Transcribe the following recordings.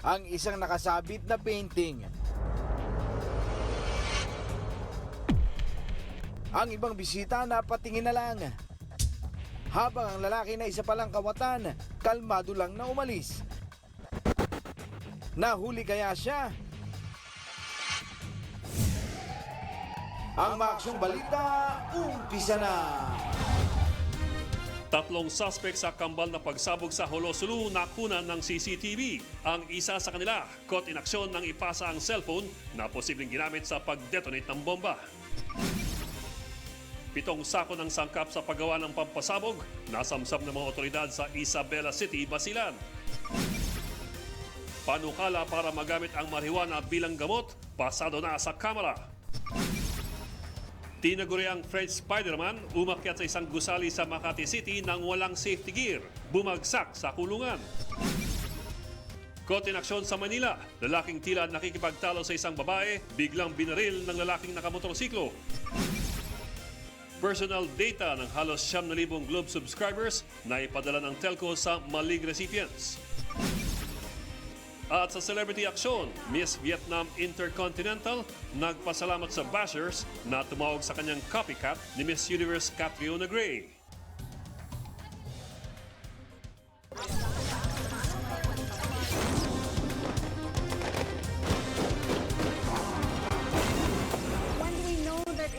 ang isang nakasabit na painting. Ang ibang bisita napatingin na lang. Habang ang lalaki na isa palang kawatan, kalmado lang na umalis. Nahuli kaya siya? Ang Aksyong Balita, umpisa na! Tatlong suspect sa kambal na pagsabog sa Holosulu nakunan ng CCTV. Ang isa sa kanila, caught in aksyon nang ipasa ang cellphone na posibleng ginamit sa pag-detonate ng bomba. 7 sako ng sangkap sa paggawa ng pampasabog, nasamsam ng mga otoridad sa Isabela City, Basilan. Panukala para magamit ang marijuana bilang gamot, pasado na sa kamera. Tinaguriang French Spider-Man umakyat sa isang gusali sa Makati City nang walang safety gear, bumagsak sa kulungan. Caught in aksyon sa Manila, lalaking tila nakikipagtalo sa isang babae, biglang binaril ng lalaking nakamotorsiklo. Personal data ng halos 9,000 Globe subscribers na ipadala ng telco sa maling recipients. At sa celebrity aksyon, Miss Vietnam Intercontinental nagpasalamat sa bashers na tumawag sa kanyang copycat ni Miss Universe Catriona Gray.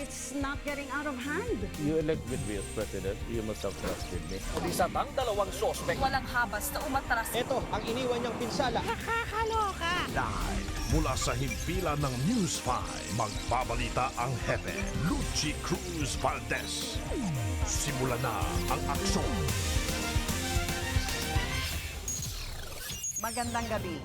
It's not getting out of hand. You elected me as president, you must have trusted me. Isa pang dalawang sospek. Walang habas na umatras. Ito ang iniwan niyang pinsala. Nakakaloka! Live mula sa himpilan ng News 5, magbabalita ang hepe, Lucy Cruz Valdez. Simula na ang aksyon. Magandang gabi.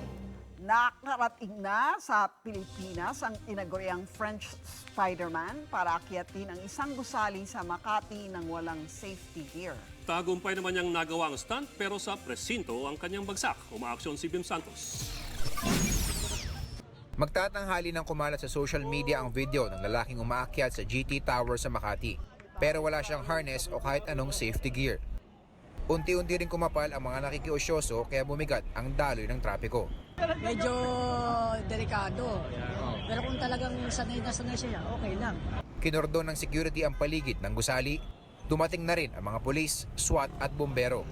Nakarating na sa Pilipinas ang tinaguriang French Spider-Man para akyatin ang isang gusali sa Makati ng walang safety gear. Tagumpay naman niyang nagawa ang stunt pero sa presinto ang kanyang bagsak. Umaaksyon si Bim Santos. Magtatanghali ng kumalat sa social media ang video ng lalaking umaakyat sa GT Tower sa Makati. Pero wala siyang harness o kahit anong safety gear. Unti-unti rin kumapal ang mga nakikiusyoso kaya bumigat ang daloy ng trapiko. Medyo delikado. Pero kung talagang sanay na sanay siya, okay lang. Kinordon ng security ang paligid ng gusali. Dumating na rin ang mga pulis, SWAT at bombero.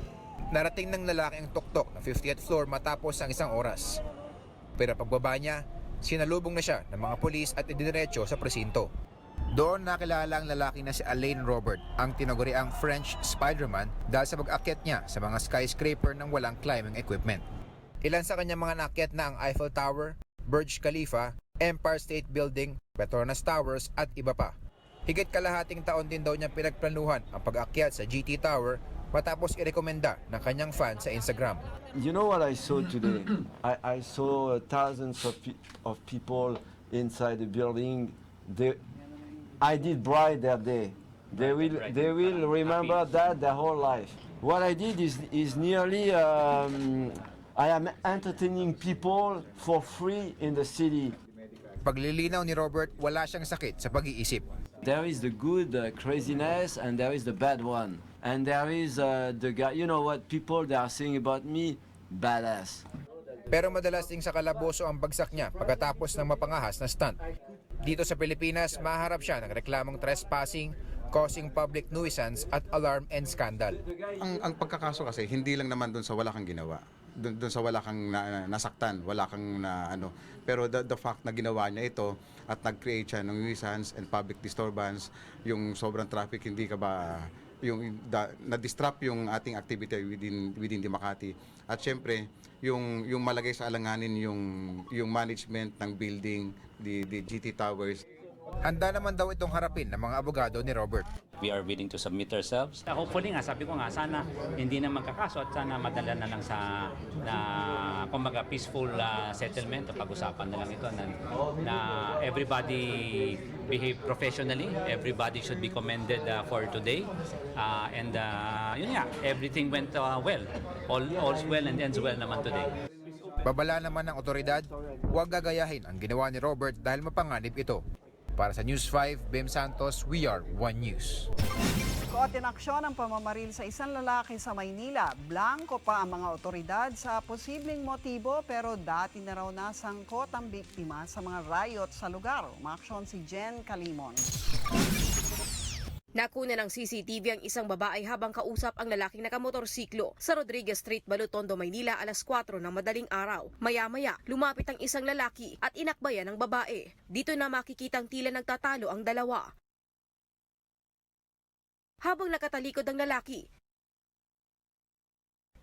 Narating ng lalaki ang tuktok na 50th floor matapos ang isang oras. Pero pagbaba niya, sinalubong na siya ng mga pulis at idiniretso sa presinto. Doon nakilala ang lalaki na si Alain Robert, ang tinaguriang French Spider-Man dahil sa pag-akyat niya sa mga skyscraper ng walang climbing equipment. Ilan sa kanyang mga naakyat na ang Eiffel Tower, Burj Khalifa, Empire State Building, Petronas Towers at iba pa. Higit kalahating taon din daw niyang pinagplanuhan ang pag-akyat sa GT Tower matapos irekomenda ng kanyang fan sa Instagram. You know what I saw today? I saw thousands of people inside the building. I did bright that day. They will remember that their whole life. What I did is nearly I am entertaining people for free in the city. Paglilinaw ni Robert, wala siyang sakit sa pag-iisip. There is the good craziness and there is the bad one. And there is the guy, you know what people they are saying about me, badass. Pero madalas ding sa kalaboso ang bagsak niya pagkatapos ng mapangahas na stunt. Dito sa Pilipinas, maharap siya ng reklamong trespassing, causing public nuisance at alarm and scandal. Ang pagkakaso kasi hindi lang naman doon sa wala kang ginawa. Doon sa wala kang nasaktan, wala kang pero the fact na ginawa niya ito at nag-create siya ng nuisance and public disturbance, yung sobrang traffic, hindi ka ba na-disrupt yung ating activity within the Makati. At syempre, yung malagay sa alanganin yung management ng building, the GT Towers. Handa naman daw itong harapin ng mga abogado ni Robert. We are willing to submit ourselves. Hopefully nga, sabi ko nga, sana hindi na magkakaso at sana madala na lang sa kumbaga peaceful settlement o pag-usapan na lang ito na everybody behave professionally, everybody should be commended for today and yun nga, everything went well. All's well and ends well naman today. Babala naman ng otoridad, huwag gagayahin ang ginawa ni Robert dahil mapanganib ito. Para sa News 5, Bim Santos, we are One News. Caught in aksyon ang pamamaril sa isang lalaki sa Maynila. Blanco pa ang mga otoridad sa posibleng motibo pero dati na raw nasangkot ang biktima sa mga riot sa lugar. Umaksyon si Jen Calimon. Nakuna ng CCTV ang isang babae habang kausap ang lalaking nakamotorsiklo sa Rodriguez Street, Balutondo, Maynila alas 4 ng madaling araw. Maya-maya, lumapit ang isang lalaki at inakbayan ng babae. Dito na makikitang tila nagtatalo ang dalawa. Habang nakatalikod ang lalaki,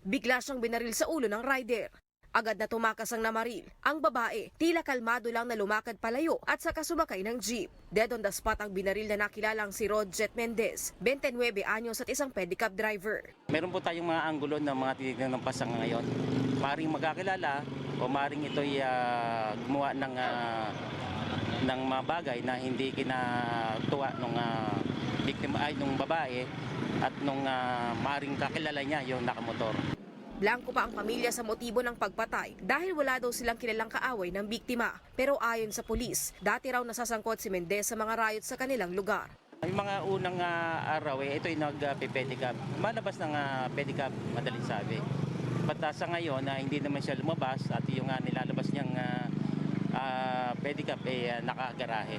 bigla siyang binaril sa ulo ng rider. Agad na tumakas ang namaril. Ang babae, tila kalmado lang na lumakad palayo at saka sumakay ng jeep. Dead on the spot ang binaril na nakilalang si Rodjet Mendez, 29 anyos at isang pedicab driver. Meron po tayong mga anggulo ng mga tinignan ng pasang ngayon. Maring magkakilala o maring ito'y gumawa ng mga bagay na hindi kinatuwa nung biktima ay nung babae at nung maring kakilala niya yung nakamotor. Blanco pa ang pamilya sa motibo ng pagpatay dahil wala daw silang kilalang kaaway ng biktima. Pero ayon sa pulis, dati raw nasasangkot si Mendez sa mga riot sa kanilang lugar. Yung mga unang araw, ito'y nag-pedicab. Malabas ng pedicab, madaling sabi. But sa ngayon, hindi naman siya lumabas at yung nilalabas niyang pedicab ay nakagarahe.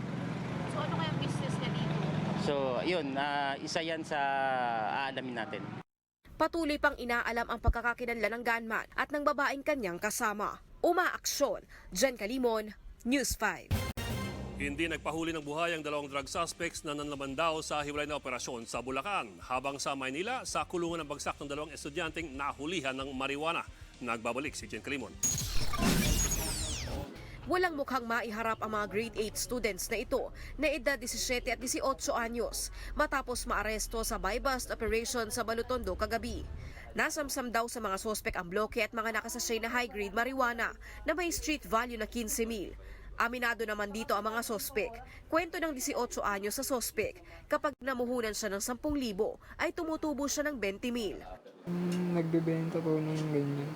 So ano kayang business niya dito? So yun, isa yan sa aalamin natin. Patuloy pang inaalam ang pagkakakilanlan ng gunman at ng babaeng kanyang kasama. Umaaksyon, Jen Calimon, News 5. Hindi nagpahuli ng buhay ang dalawang drug suspects na nanlaman daw sa hiwalay na operasyon sa Bulacan. Habang sa Maynila, sa kulungan ng bagsak ng dalawang estudyanteng nahulihan ng marijuana. Nagbabalik si Jen Calimon. Walang mukhang maiharap ang mga grade 8 students na ito na edad 17 at 18 anyos matapos maaresto sa buy-bust operation sa Balutondo kagabi. Nasamsam daw sa mga sospek ang bloke at mga nakasasay na high-grade marijuana na may street value na 15,000. Aminado naman dito ang mga sospek. Kwento ng 18 anyos sa sospek, kapag namuhunan siya ng 10,000 ay tumutubo siya ng 20,000. Nagbebenta po ng ganyan.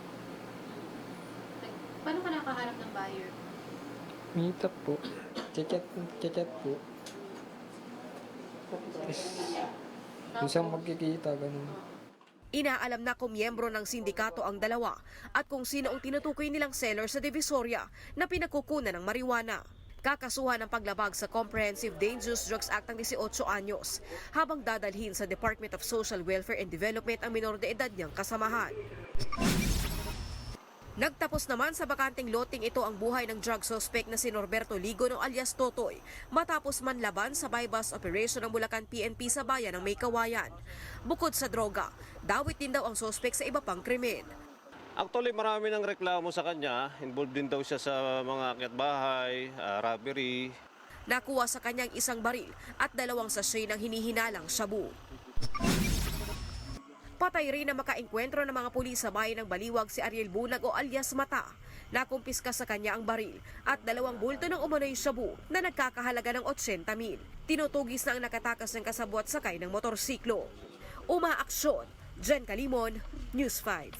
Paano ka nakaharap ng buyer? Meet up po. Chat po. Tapos, isang magkikita, ganun. Inaalam na kung miyembro ng sindikato ang dalawa at kung sino ang tinutukoy nilang seller sa Divisoria na pinagkukunan ng marijuana. Kakasuhan ng paglabag sa Comprehensive Dangerous Drugs Act ng 18 anyos habang dadalhin sa Department of Social Welfare and Development ang minor de edad niyang kasamahan. Nagtapos naman sa bakanting loting ito ang buhay ng drug suspect na si Norberto Ligono alias Totoy matapos manlaban sa buy-bust operation ng Bulacan PNP sa bayan ng May Kawayan. Bukod sa droga, dawit din daw ang suspect sa iba pang krimen. Actually, marami ng reklamo sa kanya. Involved din daw siya sa mga akyat-bahay, robbery. Nakuha sa kanyang isang baril at 2 sachet ng hinihinalang shabu. Patay rin na makaengkwentro ng mga pulis sa bayan ng Baliwag si Ariel Bunag o alias Mata. Nakumpiska sa kanya ang baril at 2 bulto ng umano'y shabu na nagkakahalaga ng 80,000. Tinutugis na ang nakatakas ng kasabwat sakay ng motorsiklo. Umaaksyon, Jen Calimon, News 5.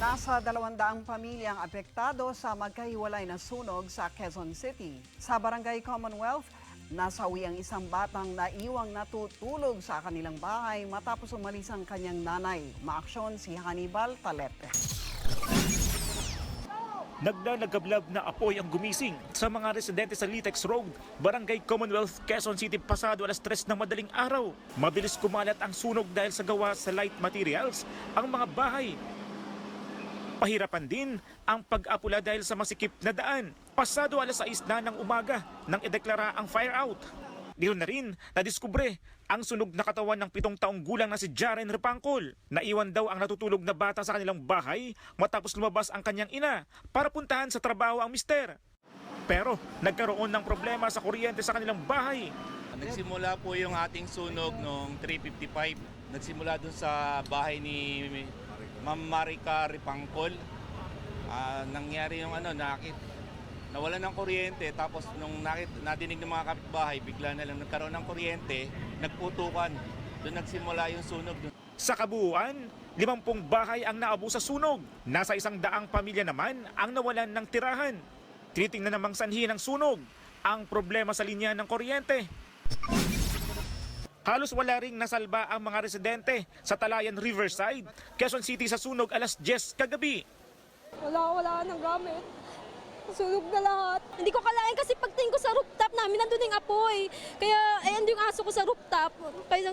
Nasa 200 pamilyang apektado sa magkahiwalay na sunog sa Quezon City. Sa Barangay Commonwealth, nasawi ang isang batang naiwang natutulog sa kanilang bahay matapos umalis ang kanyang nanay. Maaksyon si Hannibal Talepe. Naglalagablab na apoy ang gumising sa mga residente sa Litex Road, Barangay Commonwealth, Quezon City pasado alas 3 ng madaling araw. Mabilis kumalat ang sunog dahil sa gawa sa light materials ang mga bahay. Pahirapan din ang pag-apula dahil sa masikip na daan. Pasado alas 6 na ng umaga nang ideklara ang fire out. Dito na rin nadiskubre ang sunog na katawan ng 7 taong gulang na si Jaren Repangkol. Naiwan daw ang natutulog na bata sa kanilang bahay matapos lumabas ang kanyang ina para puntahan sa trabaho ang mister. Pero nagkaroon ng problema sa kuryente sa kanilang bahay. Nagsimula po yung ating sunog noong 3:55. Nagsimula dun sa bahay ni Ma'am Marika Repangkol. Nangyari yung nawalan ng kuryente, tapos nung nadinig ng mga kapitbahay, bigla na lang nagkaroon ng kuryente, nagputukan. Doon nagsimula yung sunog. Sa kabuuan, 50 bahay ang naabo sa sunog. Nasa 100 pamilya naman ang nawalan ng tirahan. Tinitingnan namang sanhi ng sunog ang problema sa linya ng kuryente. Halos wala ring nasalba ang mga residente sa Talayan Riverside, Quezon City sa sunog alas 10 kagabi. Wala ng gamit. Sunog na lahat. Hindi ko kalain kasi pagtingin ko sa rooftop namin, nandun yung apoy. Kaya, ayan yung aso ko sa rooftop.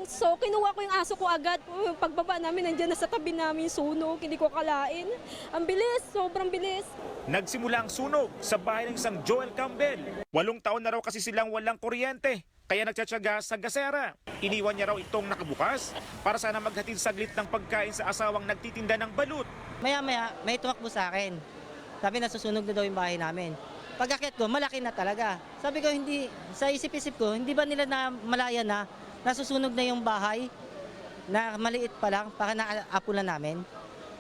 So, kinuha ko yung aso ko agad. Pagbaba namin, nandiyan na sa tabi namin sunog. Hindi ko kalain. Ang bilis, sobrang bilis. Nagsimula ang sunog sa bahay ng isang Joel Campbell. 8 taon na raw kasi silang walang kuryente, kaya nagtsatsaga sa gasera. Iniwan niya raw itong nakabukas para sana maghatid saglit ng pagkain sa asawang nagtitinda ng balut. Maya-maya, may tumakbo sa akin. Sabi na susunog na daw yung bahay namin. Pag-akit ko, malaki na talaga. Sabi ko, hindi, sa isip-isip ko, hindi ba nila na malaya na nasusunog na yung bahay na maliit pa lang para naapula namin?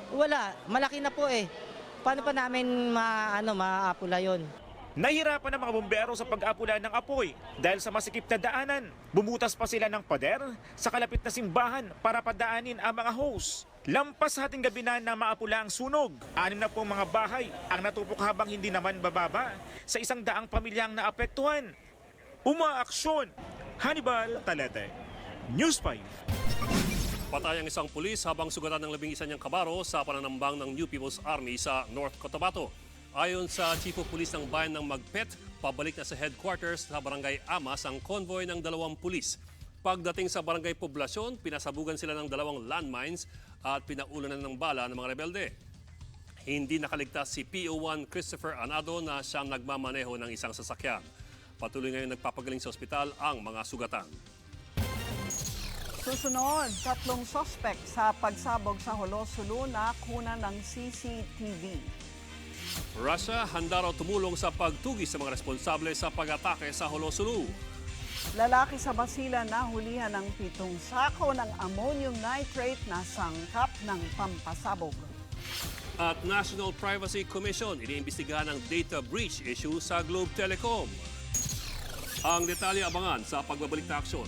Wala, malaki na po eh. Paano pa namin maapula yon? Nahirapan ang mga bumbero sa pag-apula ng apoy dahil sa masikip na daanan. Bumutas pa sila ng pader sa kalapit na simbahan para padaanin ang mga hose. Lampas hating gabi na maapula ang sunog. 6 na pong mga bahay ang natupok habang hindi naman bababa sa 100 pamilyang naapektuhan. Umaaksyon! Hannibal Talete, News 5. Patay ang isang pulis habang sugatan ng 11 niyang kabaro sa pananambang ng New People's Army sa North Cotabato. Ayon sa Chief of Police ng bayan ng Magpet, pabalik na sa headquarters sa Barangay Amas ang convoy ng 2 pulis. Pagdating sa barangay poblasyon, pinasabugan sila ng 2 landmines at pinaulanan ng bala ng mga rebelde. Hindi nakaligtas si PO1 Christopher Anado na siyang nagmamaneho ng isang sasakyan. Patuloy ngayon nagpapagaling sa ospital ang mga sugatan. Susunod, 3 suspect sa pagsabog sa Holo-Sulu na kuna ng CCTV. Russia handa raw tumulong sa pagtugis sa mga responsable sa pag-atake sa Holo-Sulu. Lalaki sa Basilan na hulihan ng 7 sako ng ammonium nitrate na sangkap ng pampasabog. At National Privacy Commission iniimbestigahan ang data breach issue sa Globe Telecom. Ang detalye abangan sa pagbabalik na aksyon.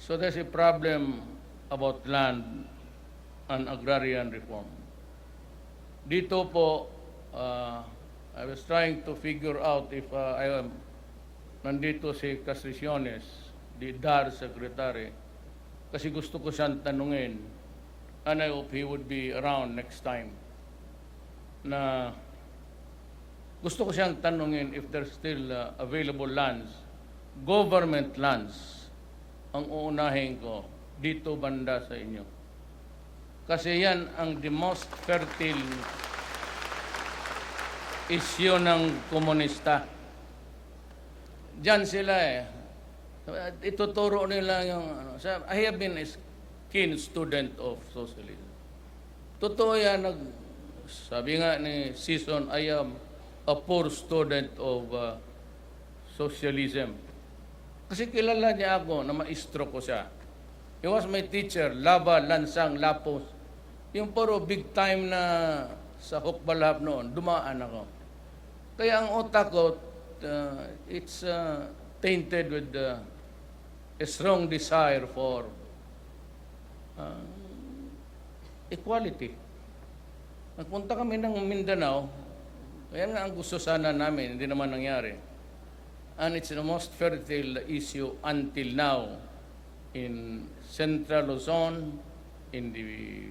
So there's a problem about land and agrarian reform. Dito po, I was trying to figure out if nandito si Castriciones, the DAR Secretary, kasi gusto ko siyang tanungin, and I hope he would be around next time, na gusto ko siyang tanungin if there's still available lands, government lands, ang uunahin ko dito banda sa inyo. Kasi yan ang the most fertile issue ng komunista. Diyan sila eh. Ituturo nila yung I have been a keen student of socialism. Totoo yan, sabi nga ni Season, I am a poor student of socialism. Kasi kilala niya ako na maestro ko siya. He was my teacher, Lava, Lansang, Lapos. Yung puro big time na sa Hukbalhap noon, dumaan ako. Kaya ang utak ko, it's tainted with a strong desire for equality. Nagpunta kami ng Mindanao, kaya nga ang gusto sana namin, hindi naman nangyari. And it's the most fertile issue until now in Central Luzon, in the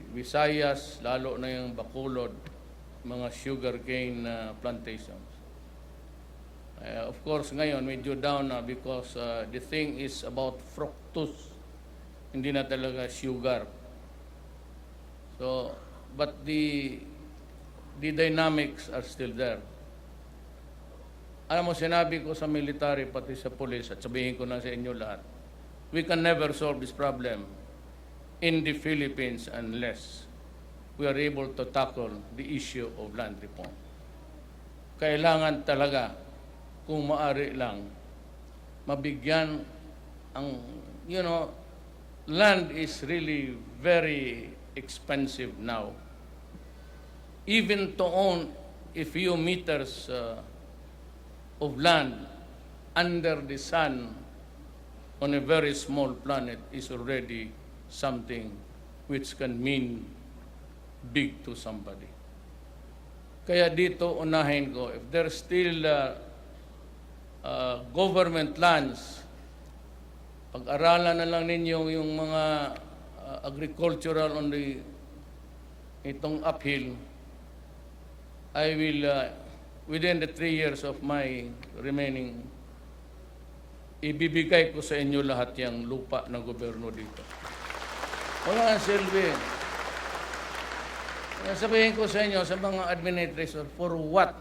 Visayas, lalo na yung Bacolod, mga sugarcane plantations. Of course, ngayon, medyo down na because the thing is about fructose, hindi na talaga sugar. So, but the dynamics are still there. Alam mo, sinabi ko sa military, pati sa police, at sabihin ko na sa inyo lahat, we can never solve this problem in the Philippines unless we are able to tackle the issue of land reform. Kailangan talaga, kung maaari lang, mabigyan ang, land is really very expensive now. Even to own a few meters of land under the sun on a very small planet is already something which can mean big to somebody. Kaya dito unahin ko, if there's still government lands, pag-aralan na lang ninyo yung mga agricultural on itong uphill. I will, within the 3 years of my remaining, ibibigay ko sa inyo lahat yung lupa ng gobyerno dito. Wala ang silbi. Sabihin ko sa inyo, sa mga administrator, for what?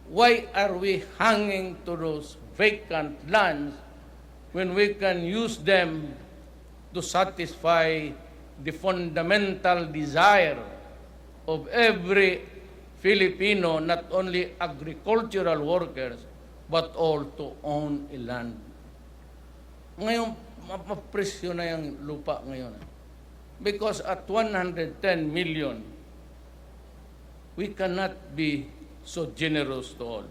Why are we hanging to those vacant lands when we can use them to satisfy the fundamental desire of every Filipino, not only agricultural workers, but all to own a land? Ngayon, mapresyo na yung lupa ngayon. Because at 110 million, we cannot be so generous to all.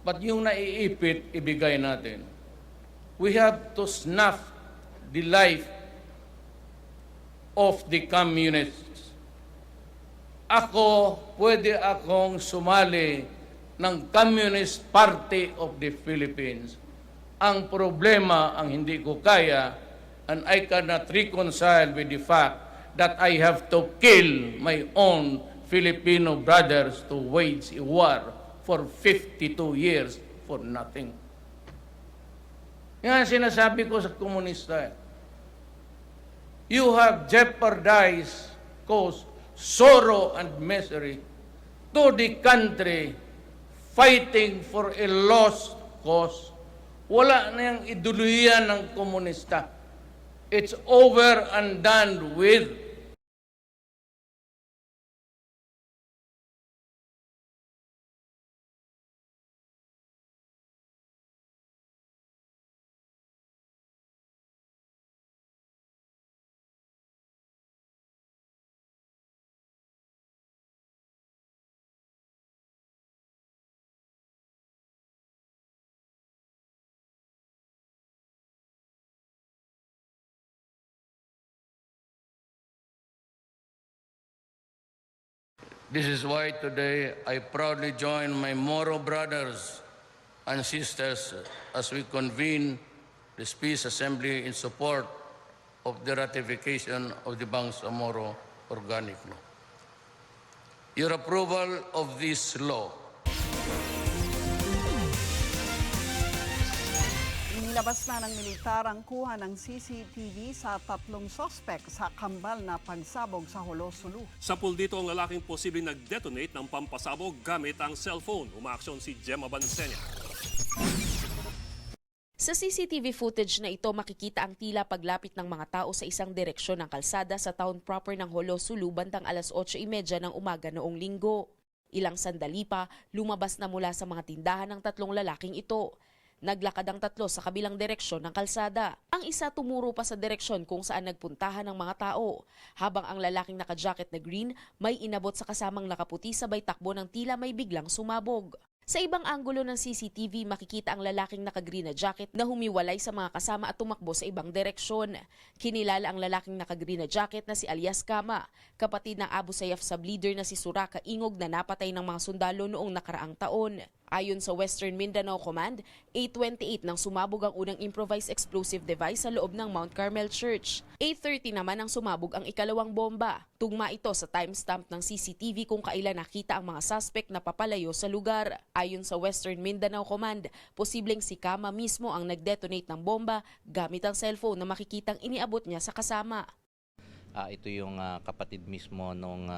But yung naiipit, ibigay natin. We have to snuff the life of the communists. Pwede akong sumali ng Communist Party of the Philippines. Ang problema, ang hindi ko kaya, and I cannot reconcile with the fact that I have to kill my own Filipino brothers to wage a war for 52 years for nothing. Yan sinasabi ko sa komunista. You have jeopardized cause, sorrow and misery to the country fighting for a lost cause. Wala na yung iduluyan ng komunista. It's over and done with. This is why today I proudly join my Moro brothers and sisters as we convene this Peace Assembly in support of the ratification of the Bangsamoro Organic Law. Your approval of this law Inilabas na ng militar ang kuha ng CCTV sa 3 sospek sa kambal na pagsabog sa Holo-Sulu. Sapul dito ang lalaking posibleng nag-detonate ng pampasabog gamit ang cellphone. Umaaksyon si Gemma Bansenya. Sa CCTV footage na ito, makikita ang tila paglapit ng mga tao sa isang direksyon ng kalsada sa town proper ng Holo-Sulu bandang alas 8:30 ng umaga noong Linggo. Ilang sandali pa, lumabas na mula sa mga tindahan ng 3 lalaking ito. Naglakad ang 3 sa kabilang direksyon ng kalsada. Ang isa tumuro pa sa direksyon kung saan nagpuntahan ng mga tao. Habang ang lalaking naka-jacket na green may inabot sa kasamang nakaputi sabay takbo ng tila may biglang sumabog. Sa ibang anggulo ng CCTV, makikita ang lalaking naka-green na jacket na humiwalay sa mga kasama at tumakbo sa ibang direksyon. Kinilala ang lalaking naka-green na jacket na si alias Kama, kapatid ng Abu Sayyaf sub-leader na si Suraka Ingog na napatay ng mga sundalo noong nakaraang taon. Ayon sa Western Mindanao Command, 8:28 nang sumabog ang unang improvised explosive device sa loob ng Mount Carmel Church. 8:30 naman nang sumabog ang ikalawang bomba. Tugma ito sa timestamp ng CCTV kung kailan nakita ang mga suspect na papalayo sa lugar. Ayon sa Western Mindanao Command, posibleng si Kama mismo ang nag-detonate ng bomba gamit ang cellphone na makikitang iniabot niya sa kasama. Ito yung kapatid mismo nung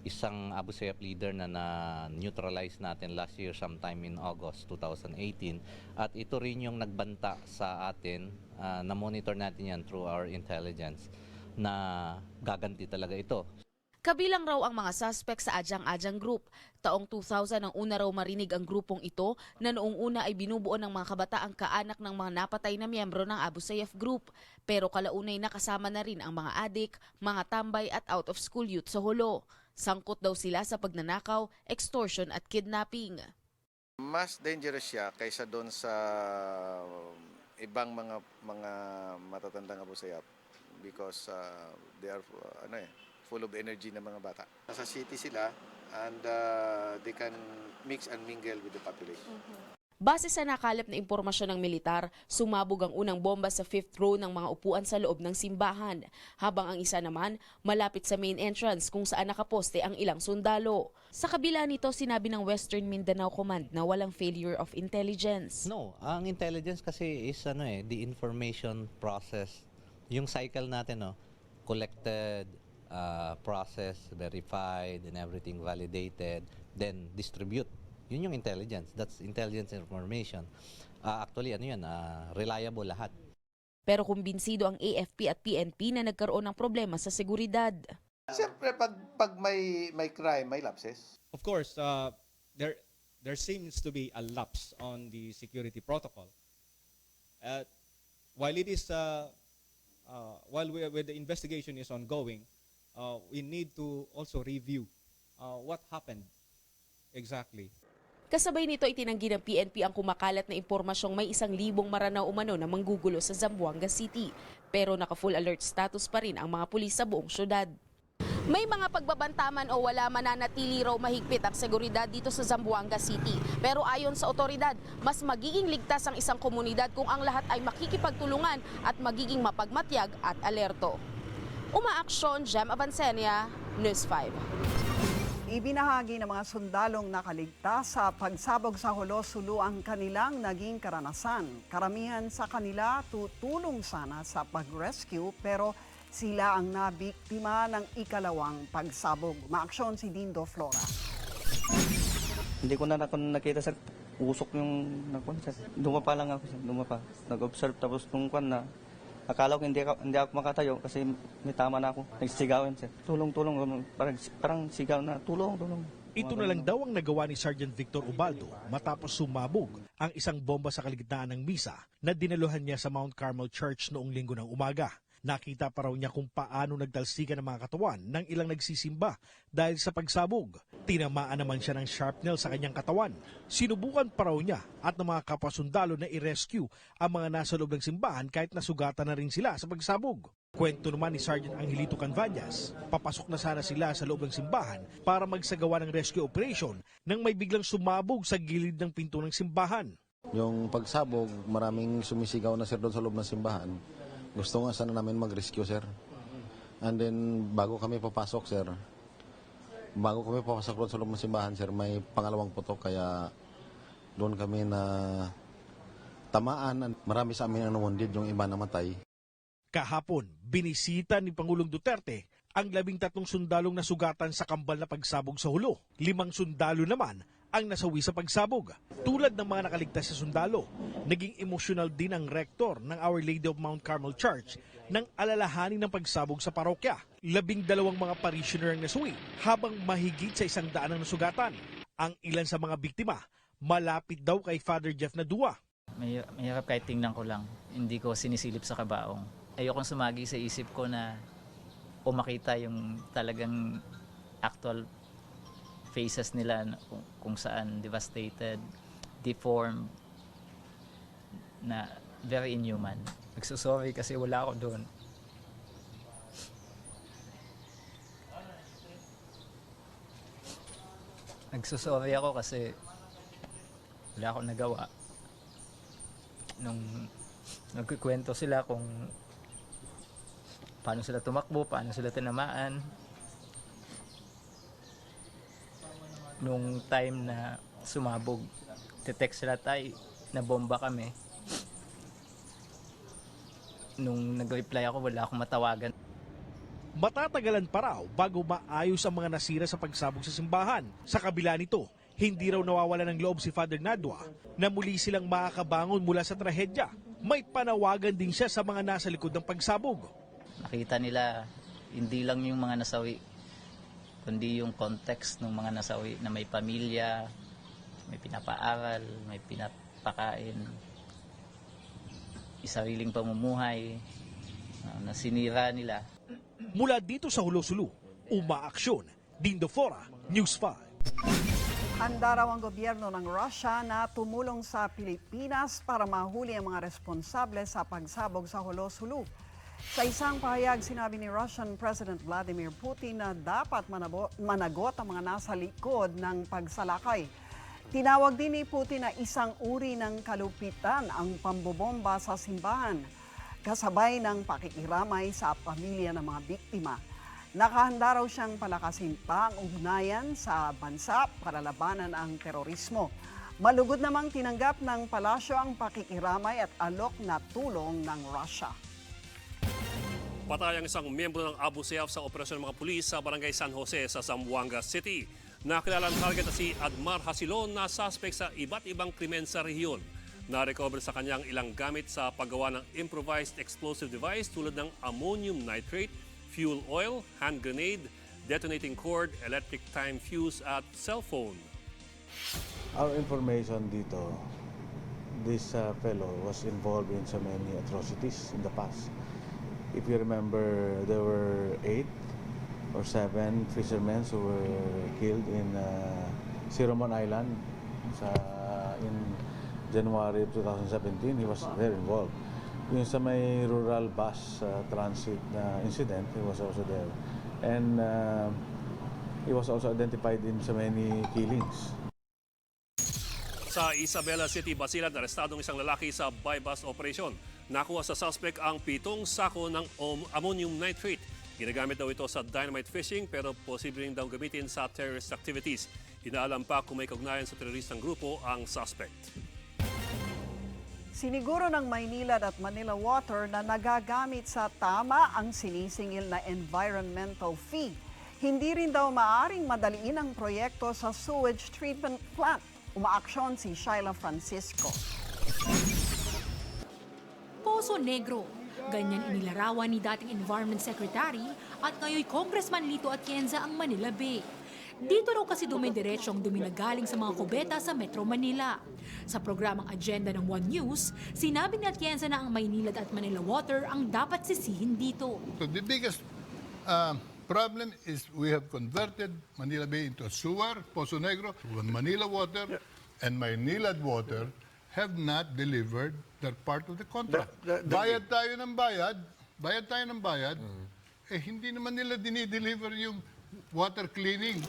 isang Abu Sayyaf leader na na-neutralize natin last year sometime in August 2018. At ito rin yung nagbanta sa atin, na-monitor natin yan through our intelligence, na gaganti talaga ito. Kabilang raw ang mga suspect sa Adyang-Adyang Group. Taong 2000 ang una raw marinig ang grupong ito na noong una ay binubuo ng mga kabataang kaanak ng mga napatay na miyembro ng Abu Sayyaf Group. Pero kalaunay nakasama na rin ang mga adik, mga tambay at out-of-school youth sa Holo. Sangkot daw sila sa pagnanakaw, extortion at kidnapping. Mas dangerous siya kaysa doon sa ibang mga matatandang Abu Sayyaf because they are full of energy ng mga bata. Nasa city sila and they can mix and mingle with the population. Base sa nakalap na impormasyon ng militar, sumabog ang unang bomba sa 5th row ng mga upuan sa loob ng simbahan, habang ang isa naman malapit sa main entrance kung saan nakaposte ang ilang sundalo. Sa kabila nito, sinabi ng Western Mindanao Command na walang failure of intelligence. No, ang intelligence kasi is the information process. Yung cycle natin, collected, process, verified, and everything validated, then distribute. Yun yung intelligence. That's intelligence information. Actually, reliable lahat. Pero kumbinsido ang AFP at PNP na nagkaroon ng problema sa seguridad. Siyempre, pag may crime, may lapses. Of course, there seems to be a lapse on the security protocol. While it is while the investigation is ongoing, we need to also review what happened exactly. Kasabay nito itinanggi ng PNP ang kumakalat na impormasyong may 1,000 Maranao umano na manggugulo sa Zamboanga City. Pero naka-full alert status pa rin ang mga pulis sa buong syudad. May mga pagbabantaman o wala mananatili raw mahigpit ang seguridad dito sa Zamboanga City. Pero ayon sa otoridad, mas magiging ligtas ang isang komunidad kung ang lahat ay makikipagtulungan at magiging mapagmatyag at alerto. Umaaksyon, Jem Avancenia, News 5. Ibinahagi ng mga sundalong nakaligtas sa pagsabog sa Hulo-Sulu ang kanilang naging karanasan. Karamihan sa kanila tutulong sana sa pag-rescue pero sila ang nabiktima ng ikalawang pagsabog. Maaksyon si Dindo Flora. Hindi ko na nakita sir, usok yung sir. Dumapa lang ako sir, dumapa. Nag-observe tapos nung na akala ko hindi ako makatayo kasi may tama na ako. Nagsigawan sir. Tulong, parang sigaw na tulong. Ito na lang daw ang nagawa ni Sergeant Victor Ubaldo matapos sumabog ang isang bomba sa kalagitnaan ng misa na dinaluhan niya sa Mount Carmel Church noong linggo ng umaga. Nakita pa raw niya kung paano nagtalsikan ng mga katawan ng ilang nagsisimba dahil sa pagsabog. Tinamaan naman siya ng sharp nail sa kanyang katawan. Sinubukan pa raw niya at ng mga kapwa-sundalo na i-rescue ang mga nasa loob ng simbahan kahit nasugatan na rin sila sa pagsabog. Kwento naman ni Sergeant Angelito Canvanyas, papasok na sana sila sa loob ng simbahan para magsagawa ng rescue operation nang may biglang sumabog sa gilid ng pinto ng simbahan. Yung pagsabog, maraming sumisigaw na sir doon sa loob ng simbahan. Gusto nga sana namin mag-rescue, sir. And then, bago kami papasok doon sa loob ng simbahan, sir, may pangalawang putok, kaya doon kami na tamaan. Marami sa amin ang wounded, yung iba namatay. Kahapon, binisita ni Pangulong Duterte ang 13 sundalong nasugatan sa kambal na pagsabog sa Hulo. 5 sundalo naman ang nasawi sa pagsabog. Tulad ng mga nakaligtas sa sundalo, naging emosyonal din ang rektor ng Our Lady of Mount Carmel Church nang alalahanin ng pagsabog sa parokya. 12 mga parishioner ang nasuwi habang mahigit sa 100 ang nasugatan. Ang ilan sa mga biktima, malapit daw kay Father Jeff na duwa. Mahirap kahit tingnan ko lang, hindi ko sinisilip sa kabaong. Ayokong sumagi sa isip ko na makita yung talagang actual faces nila kung saan devastated, deformed, na very inhuman. Nagsusorry kasi wala ako doon. Nagsusorry ako kasi wala akong nagawa. Nung nagkikwento sila kung paano sila tumakbo, paano sila tinamaan. Nung time na sumabog, te-text sila tayo na bomba kami. Nung nag-reply ako, wala akong matawagan. Matatagalan pa raw bago maayos ang mga nasira sa pagsabog sa simbahan. Sa kabila nito, hindi raw nawawala ng loob si Father Nadwa na muli silang makakabangon mula sa trahedya. May panawagan din siya sa mga nasa likod ng pagsabog. Nakita nila hindi lang yung mga nasawi, kundi yung context ng mga nasawi na may pamilya, may pinapaaral, may pinapakain, isariling pamumuhay na sinira nila. Mula dito sa Hulo-Sulu, umaaksyon. Dindo Flora, News 5. Handa raw ang gobyerno ng Russia na tumulong sa Pilipinas para mahuli ang mga responsable sa pagsabog sa Hulo-Sulu. Sa isang pahayag, sinabi ni Russian President Vladimir Putin na dapat managot ang mga nasa likod ng pagsalakay. Tinawag din ni Putin na isang uri ng kalupitan ang pambobomba sa simbahan, kasabay ng pakikiramay sa pamilya ng mga biktima. Nakahanda raw siyang palakasin pa ang ugnayan sa bansa para labanan ang terorismo. Malugod namang tinanggap ng palasyo ang pakikiramay at alok na tulong ng Russia. Patay ang isang miyembro ng Abu Sayyaf sa operasyon ng mga pulis sa Barangay San Jose sa Zamboanga City. Nakilala ang target na si Admar Hasilon na suspect sa iba't ibang krimen sa rehiyon. Na-recover sa kanyang ilang gamit sa paggawa ng improvised explosive device tulad ng ammonium nitrate, fuel oil, hand grenade, detonating cord, electric time fuse at cellphone. Our information dito, this fellow was involved in so many atrocities in the past. If you remember, there were 8 or 7 fishermen who were killed in Siromon Island in January 2017. He was very involved. Yung sa may rural bus transit incident, he was also there. And he was also identified in so many killings. Sa Isabela City, Basilan, arestadong isang lalaki sa buy-bust operation. Nakuha sa suspect ang 7 sako ng ammonium nitrate. Ginagamit daw ito sa dynamite fishing pero posible rin daw gamitin sa terrorist activities. Inaalam pa kung may kaugnayan sa teroristang grupo ang suspect. Siniguro ng Maynilad at Manila Water na nagagamit sa tama ang sinisingil na environmental fee. Hindi rin daw maaaring madaliin ang proyekto sa sewage treatment plant. Umaaksyon si Sheila Francisco. Poso Negro. Ganyan inilarawan ni dating Environment Secretary at ngayon Congressman Lito Atienza ang Manila Bay. Dito raw kasi dumidiretsyong duminagaling sa mga kubeta sa Metro Manila. Sa programang agenda ng One News, sinabi ni Atienza na ang Maynilad at Manila Water ang dapat sisihin dito. So the biggest problem is we have converted Manila Bay into a sewer, Poso Negro, when Manila Water and Maynilad Water have not delivered their part of the contract. Bayad tayo ng bayad, hindi naman nila dinideliver yung water cleaning.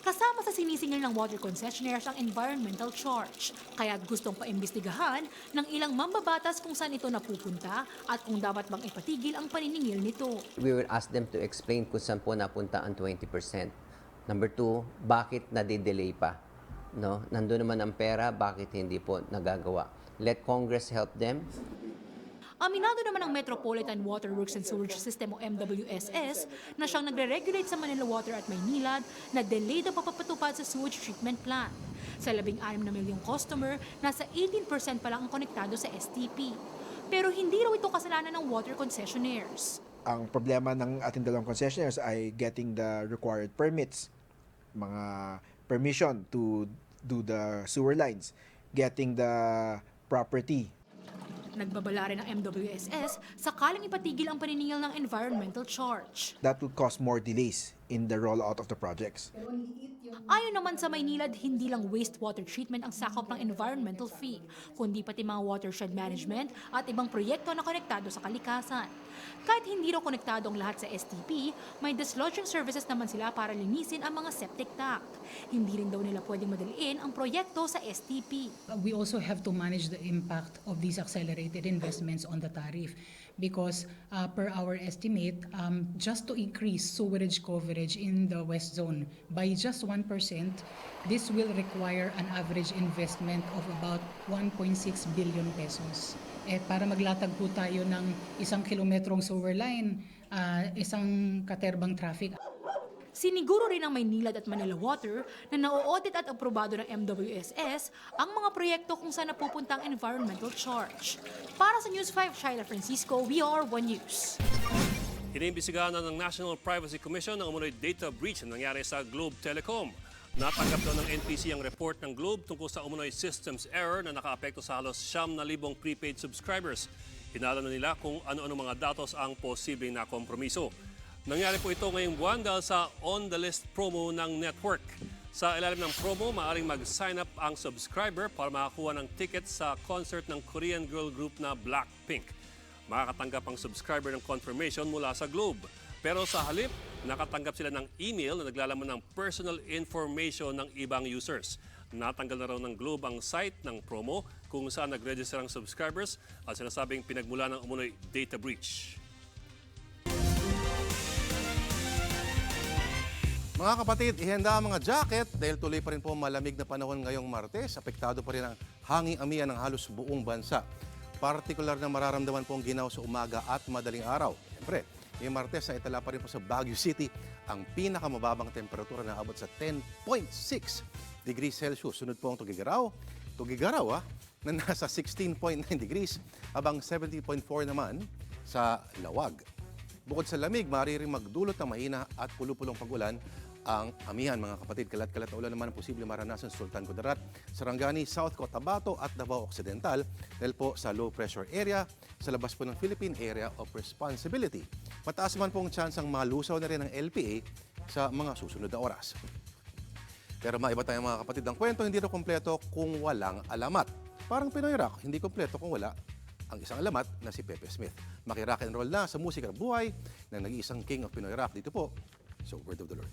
Kasama sa sinisingil ng water concessionaires ang environmental charge. Kaya gustong paimbestigahan ng ilang mambabatas kung saan ito napupunta at kung dapat bang ipatigil ang paniningil nito. We will ask them to explain kung saan po napunta ang 20%. Number 2, bakit nade-delay pa? No? Nandun naman ang pera, bakit hindi po nagagawa? Let Congress help them. Aminado naman ang Metropolitan Water Works and Sewerage System o MWSS na siyang nagre-regulate sa Manila Water at Maynilad na delay na papapatupad sa sewage treatment plant. Sa 16 na milyong customer, nasa 18% pa lang ang konektado sa STP. Pero hindi raw ito kasalanan ng water concessionaires. Ang problema ng ating dalawang concessionaires ay getting the required permits, mga permission to do the sewer lines, getting the property. Nagbabala rin ang MWSS sakaling ipatigil ang paniningil ng environmental charge. That will cause more delays in the rollout of the projects. Ayon naman sa Maynilad, hindi lang wastewater treatment ang sakop ng environmental fee, kundi pati mga watershed management at ibang proyekto na konektado sa kalikasan. Kahit hindi raw konektado ang lahat sa STP, may dislodging services naman sila para linisin ang mga septic tank. Hindi rin daw nila pwedeng madaliin ang proyekto sa STP. We also have to manage the impact of these accelerated investments on the tariff because per our estimate, just to increase sewerage coverage in the West Zone by just 1%, this will require an average investment of about 1.6 billion pesos. Para maglatag po tayo ng 1 kilometrong sewer line, isang katerbang traffic. Siniguro rin ng Maynilad at Manila Water na na-audit at aprobado ng MWSS ang mga proyekto kung saan napupunta ang environmental charge. Para sa News 5, Sheila Francisco, we are One News. Iniimbestigahan ng National Privacy Commission ang umunoy data breach na nangyari sa Globe Telecom. Natanggap daw ng NPC ang report ng Globe tungkol sa umunoy systems error na nakaapekto sa halos 9,000 prepaid subscribers. Hinala na nila kung ano-ano mga datos ang posibleng nakompromiso. Nangyari po ito ngayong buwan dahil sa on-the-list promo ng network. Sa ilalim ng promo, maaaring mag-sign up ang subscriber para makakuha ng tickets sa concert ng Korean girl group na Blackpink. makakatanggap ang subscriber ng confirmation mula sa Globe. Pero sa halip, nakatanggap sila ng email na naglalaman ng personal information ng ibang users. Natanggal na raw ng Globe ang site ng promo kung saan nag-register ang subscribers at sinasabing pinagmula ng umunoy data breach. Mga kapatid, ihanda ang mga jacket dahil tuloy pa rin po malamig na panahon ngayong Martes. Apektado pa rin ang hanging amihan ng halos buong bansa. Partikular na mararamdaman po ang ginaw sa umaga at madaling araw. Siyempre, ngayong Martes na itala pa rin po sa Baguio City ang pinakamababang temperatura na abot sa 10.6 degrees Celsius. Sunod po ang Tugigaraw, na nasa 16.9 degrees, habang 17.4 naman sa Lawag. Bukod sa lamig, maaari ring magdulot ng mahina at pulupulong pag-ulan ang amihan, mga kapatid. Kalat-kalat na ulan naman ang posibleng maranasan sa Sultan Kudarat, Sarangani, South Cotabato at Davao Occidental dahil po sa low pressure area sa labas po ng Philippine Area of Responsibility. Mataas man pong tsansang malusaw na rin ang LPA sa mga susunod na oras. Pero maiba tayo mga kapatid, ang kwento hindi na kompleto kung walang alamat. Parang Pinoy Rock, hindi kompleto kung wala ang isang alamat na si Pepe Smith. Maki-rock and roll na sa musika ng buhay ng nag-iisang king of Pinoy Rock dito po sa Word of the Lord.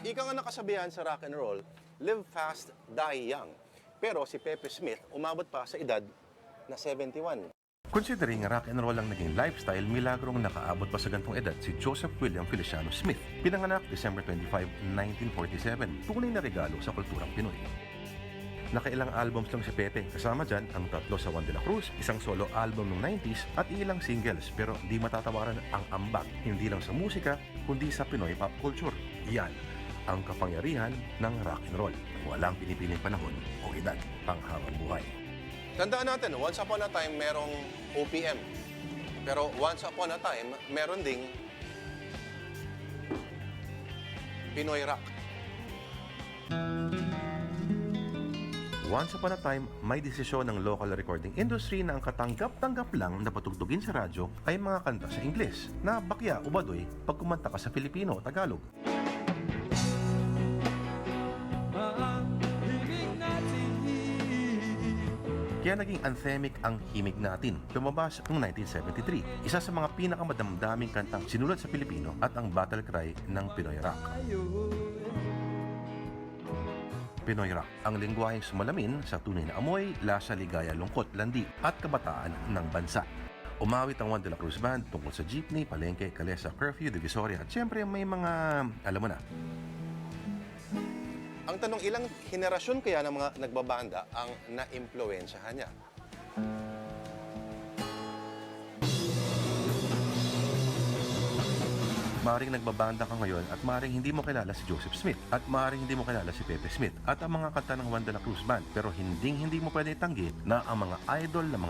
Ika nga nakasabihan sa rock and roll, live fast, die young. Pero si Pepe Smith umabot pa sa edad na 71. Considering rock and roll ang naging lifestyle, milagrong nakaabot pa sa gantong edad si Joseph William Feliciano Smith. Pinanganak December 25, 1947. Tunay na regalo sa kulturang Pinoy. Nakailang albums lang si Pepe. Kasama dyan ang 3 sa Juan de la Cruz, isang solo album ng 90s at ilang singles. Pero di matatawaran ang ambag, hindi lang sa musika, kundi sa Pinoy pop culture. Yan ang kapangyarihan ng rock and roll. Walang pinipiling panahon o edad, panghabang buhay. Tandaan natin, once upon a time merong OPM. Pero once upon a time, meron ding Pinoy Rock. Once upon a time, may desisyon ng local recording industry na ang katanggap-tanggap lang na patugtugin sa radyo ay mga kanta sa Ingles na bakya o baduy pag kumanta ka sa Filipino o Tagalog. Kaya naging anthemic ang Himig Natin, lumabas noong 1973. Isa sa mga pinakamadamdaming kantang sinulat sa Pilipino at ang battle cry ng Pinoy Rock. Pinoy Rock, ang lengguwaheng sumalamin sa tunay na amoy, lasa, ligaya, lungkot, landi at kabataan ng bansa. Umawit ang Juan de la Cruz Band tungkol sa jeepney, palengke, kalesa, curfew, divisoria at syempre may mga, alam mo na. Ang tanong, ilang henerasyon kaya ng mga nagbabanda ang na-impluwensyahan niya? Maring nagbabanda ka ngayon at maring hindi mo kilala si Joseph Smith at maring hindi mo kilala si Pepe Smith at ang mga kanta ng Juan de la Cruz Band, pero hindi mo pwede itanggi na ang mga idol ng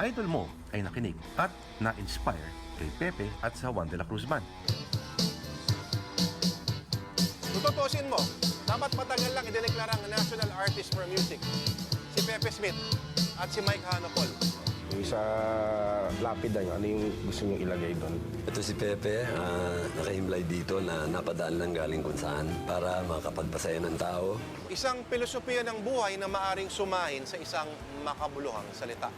idol mo ay nakinig at na-inspire kay Pepe at sa Juan de la Cruz Band. Tututusin mo, dapat matagal lang ideklarang National Artist for Music si Pepe Smith at si Mike Hanopol. Yung sa lapida nyo, ano yung gusto nyo ilagay doon? Ito si Pepe, nakahimlay dito na napadaan lang galing kung saan para makapagpasaya ng tao. Isang filosofiya ng buhay na maaring sumahin sa isang makabuluhang salita.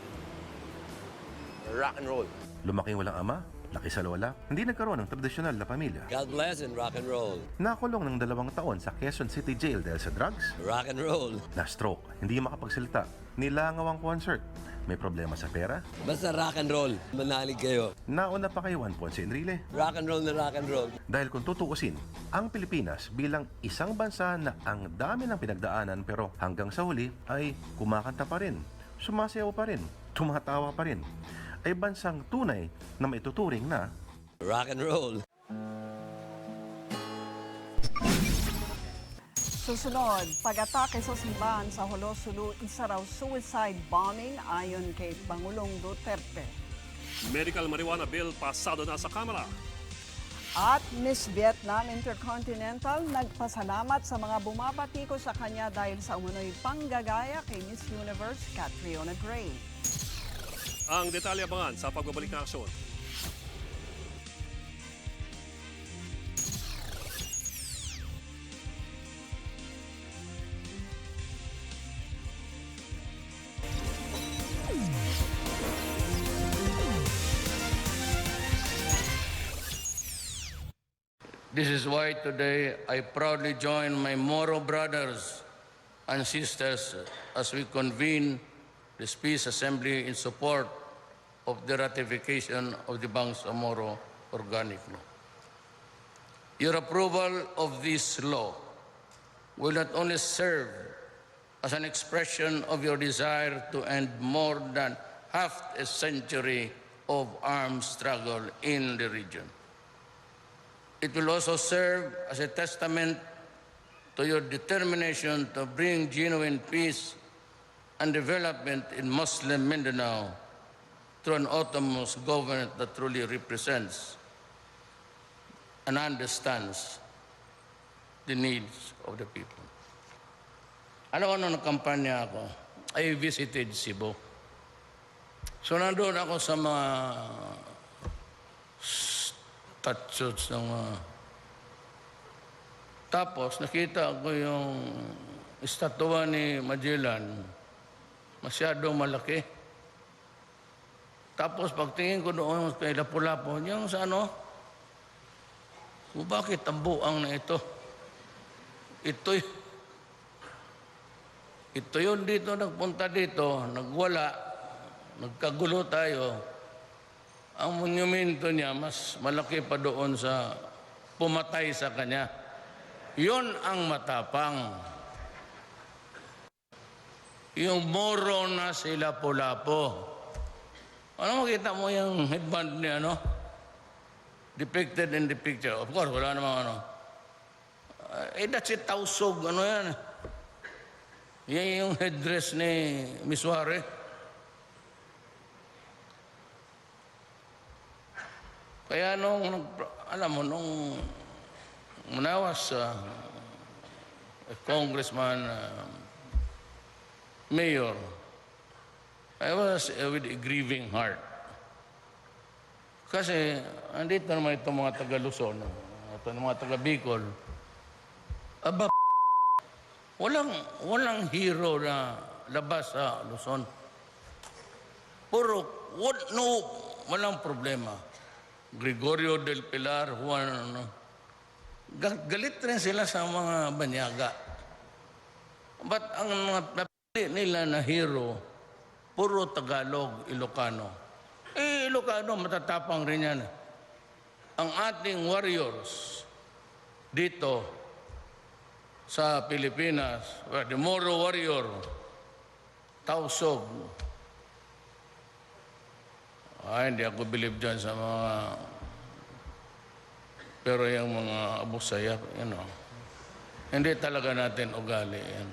Rock and roll. Lumaking walang ama, laki sa lola, hindi nagkaroon ng tradisyonal na pamilya. God bless and rock and roll. Nakulong ng 2 taon sa Quezon City Jail dahil sa drugs. Rock and roll. Na-stroke, hindi makapagsalita. Nilangaw ang concert. May problema sa pera. Basta rock and roll. Manalig kayo. Nauna pa kay Juan Ponce Enrile. Rock and roll na rock and roll. Dahil kung tutuusin, ang Pilipinas bilang isang bansa na ang dami ng pinagdaanan pero hanggang sa huli ay kumakanta pa rin, sumasayaw pa rin, tumatawa pa rin, ay bansang tunay na maituturing na rock and roll. Susunod, pag-atake sa simbahan sa Jolo-Sulu, isa raw suicide bombing ayon kay Pangulong Duterte. Medical marijuana bill pasado na sa Kamara. At Miss Vietnam Intercontinental nagpasalamat sa mga bumabati sa kanya dahil sa umunoy panggagaya kay Miss Universe Catriona Gray. Ang detalye abangan sa pagbabalik ng aksyon. This is why today I proudly join my Moro brothers and sisters as we convene this Peace Assembly in support of the ratification of the Bangsamoro Organic Law. Your approval of this law will not only serve as an expression of your desire to end more than half a century of armed struggle in the region. It will also serve as a testament to your determination to bring genuine peace and development in Muslim Mindanao through an autonomous government that truly represents and understands the needs of the people. Alam ko, nung nagkampanya ako, I visited Cebu. So nandun ako sa mga statues ng mga... Tapos nakita ko yung estatwa ni Magellan, masyadong malaki. Tapos pagtingin ko doon kay Lapu-Lapu, yung sa ano, bakit ang buang na ito? Ito yun dito, nagpunta dito, nagwala, nagkagulo tayo. Ang monumento niya, mas malaki pa doon sa pumatay sa kanya. Yun ang matapang. Yung Moro na si Lapu-Lapu. Ano makita mo yung headband niya, no? Depicted in the picture. Of course, wala namang ano. That's it, tausog. Ano yan? Yan yung headdress ni Miss Ware. Kaya nung, alam mo, nung when I was a congressman, mayor, I was with a grieving heart. Kasi, andito naman itong mga taga-Luzon, itong mga taga-Bicol, walang hero na labas sa Luzon. Walang problema. Gregorio del Pilar, Juan, galit rin sila sa mga banyaga. But ang mga napili nila na hero, puro Tagalog, Ilocano. Ilocano, matatapang rin yan. Ang ating warriors dito sa Pilipinas, the Moro warrior, tausog. Hindi ako believe dyan sa mga... Pero yung mga abusayap, hindi talaga natin ugali yan.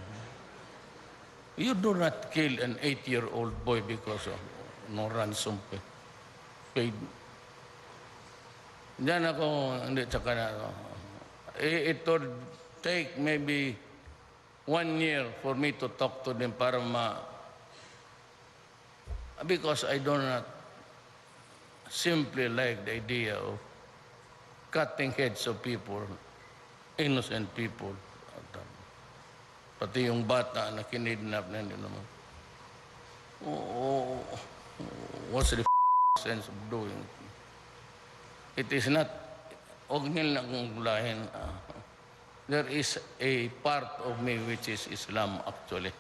You do not kill an 8-year-old boy because of no ransom paid. Diyan ako, hindi, tsaka na ako. It would take maybe 1 year for me to talk to them para because I do not simply like the idea of cutting heads of people, innocent people. Pati yung bata na kinidnap na hindi naman. What's the sense of doing it? It is not, huwag nila akong gulahin. There is a part of me which is Islam actually.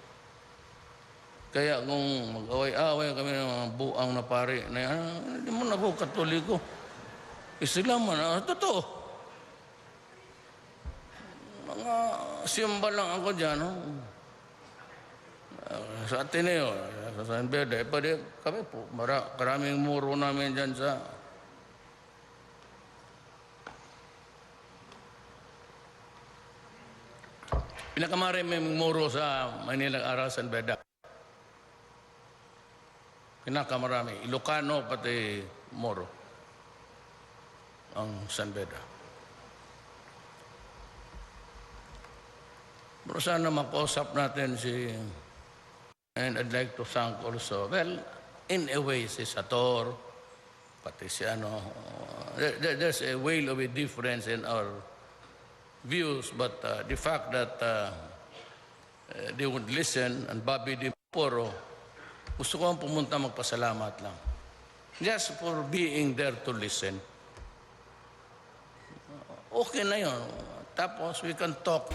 Kaya kung mag-away-away kami ng mga buang na pari, hindi mo na ako Katoliko. Islam na, totoo. Mga simba lang ako dyan. Sa Ateneo, sa San Beda, kami po, karaming muro namin dyan sa... Pinakamaraming muro sa Manila Aral, San Beda. Pinakamarami. Ilocano, pati Moro. Ang San Beda. Pero sana makausap natin si... And I'd like to thank also, well, in a way, si Sator, pati si ano... There's a whale of a difference in our views, but the fact that they would listen, and Bobby Di Poro, gusto ko pumunta magpasalamat lang. Just for being there to listen. okay na yun. Tapos we can talk.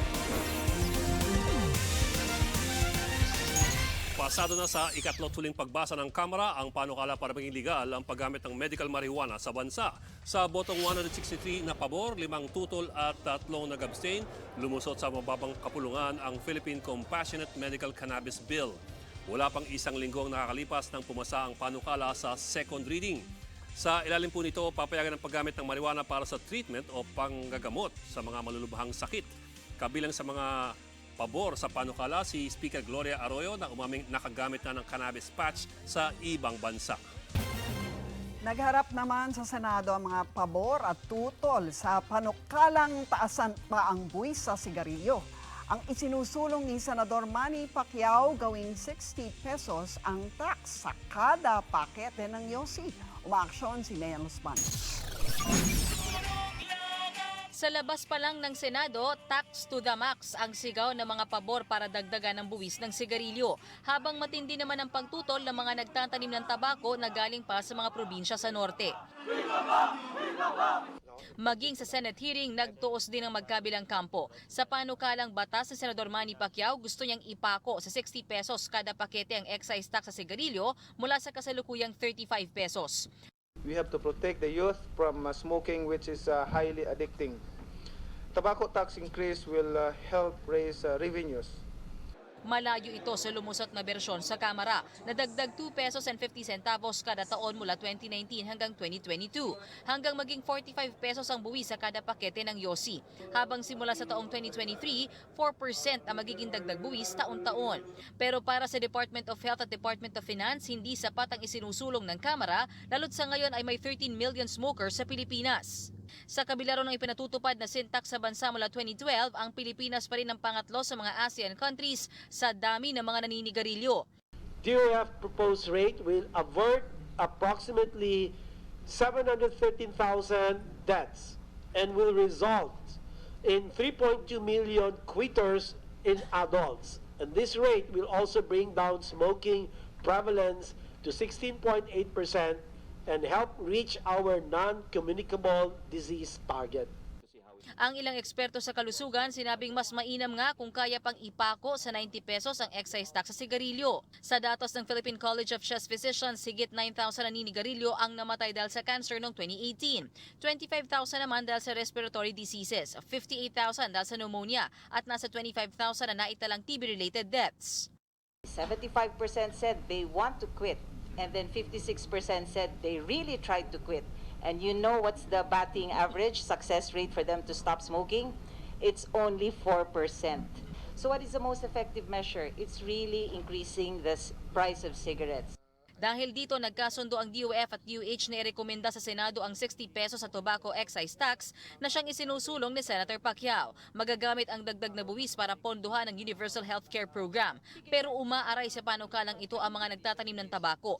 Pasado na sa ikatlot huling pagbasa ng Kamara ang panukala para maging legal ang paggamit ng medical marijuana sa bansa. Sa botong 163 na pabor, 5 tutol at 3 nag-abstain, lumusot sa mababang kapulungan ang Philippine Compassionate Medical Cannabis Bill. Wala pang isang linggong nakakalipas nang pumasa ang panukala sa second reading. Sa ilalim po nito, papayagan ang paggamit ng marijuana para sa treatment o panggagamot sa mga malulubhang sakit. Kabilang sa mga pabor sa panukala si Speaker Gloria Arroyo na umaming nakagamit na ng cannabis patch sa ibang bansa. Nagharap naman sa Senado ang mga pabor at tutol sa panukalang taasan pa ang buwis sa sigarilyo. Ang isinusulong ni Senador Manny Pacquiao gawing 60 pesos ang tax sa kada pakete ng yosi. Umaaksyon si Nea Luzman. Sa labas pa lang ng Senado, tax to the max ang sigaw ng mga pabor para dagdagan ng buwis ng sigarilyo. Habang matindi naman ang pagtutol ng mga nagtatanim ng tabako na galing pa sa mga probinsya sa norte. Maging sa Senate hearing, nagtuos din ang magkabilang kampo. Sa panukalang batas ni Senador Manny Pacquiao, gusto niyang ipako sa 60 pesos kada pakete ang excise tax sa sigarilyo mula sa kasalukuyang 35 pesos. We have to protect the youth from smoking, which is highly addicting. Tobacco tax increase will help raise revenues. Malayo ito sa lumusot na bersyon sa Kamara na dagdag 2 pesos and 50 centavos kada taon mula 2019 hanggang 2022, hanggang maging 45 pesos ang buwis sa kada pakete ng yosi. Habang simula sa taong 2023, 4% ang magiging dagdag buwis taon-taon. Pero para sa Department of Health at Department of Finance, hindi sapat ang isinusulong ng Kamara, lalo't sa ngayon ay may 13 million smokers sa Pilipinas. Sa kabila ron ng ipinatutupad na sin tax sa bansa mula 2012, ang Pilipinas pa rin ang pangatlo sa mga ASEAN countries sa dami ng mga naninigarilyo. DOF proposed rate will avert approximately 713,000 deaths and will result in 3.2 million quitters in adults. And this rate will also bring down smoking prevalence to 16.8% and help reach our non-communicable disease target. Ang ilang eksperto sa kalusugan sinabing mas mainam nga kung kaya pang ipako sa 90 pesos ang excise tax sa sigarilyo. Sa datos ng Philippine College of Chest Physicians, higit 9,000 naninigarilyo ang namatay dahil sa cancer noong 2018. 25,000 naman dahil sa respiratory diseases, 58,000 dahil sa pneumonia at nasa 25,000 na naitalang TB-related deaths. 75% said they want to quit. And then 56% said they really tried to quit. And you know what's the batting average success rate for them to stop smoking? It's only 4%. So what is the most effective measure? It's really increasing the price of cigarettes. Dahil dito, nagkasundo ang DOF at DOH na irekomenda sa Senado ang 60 pesos sa tobacco excise tax na siyang isinusulong ni Senator Pacquiao. Magagamit ang dagdag na buwis para pondohan ang Universal Healthcare Program. Pero umaaray sa panukalang ito ang mga nagtatanim ng tabako.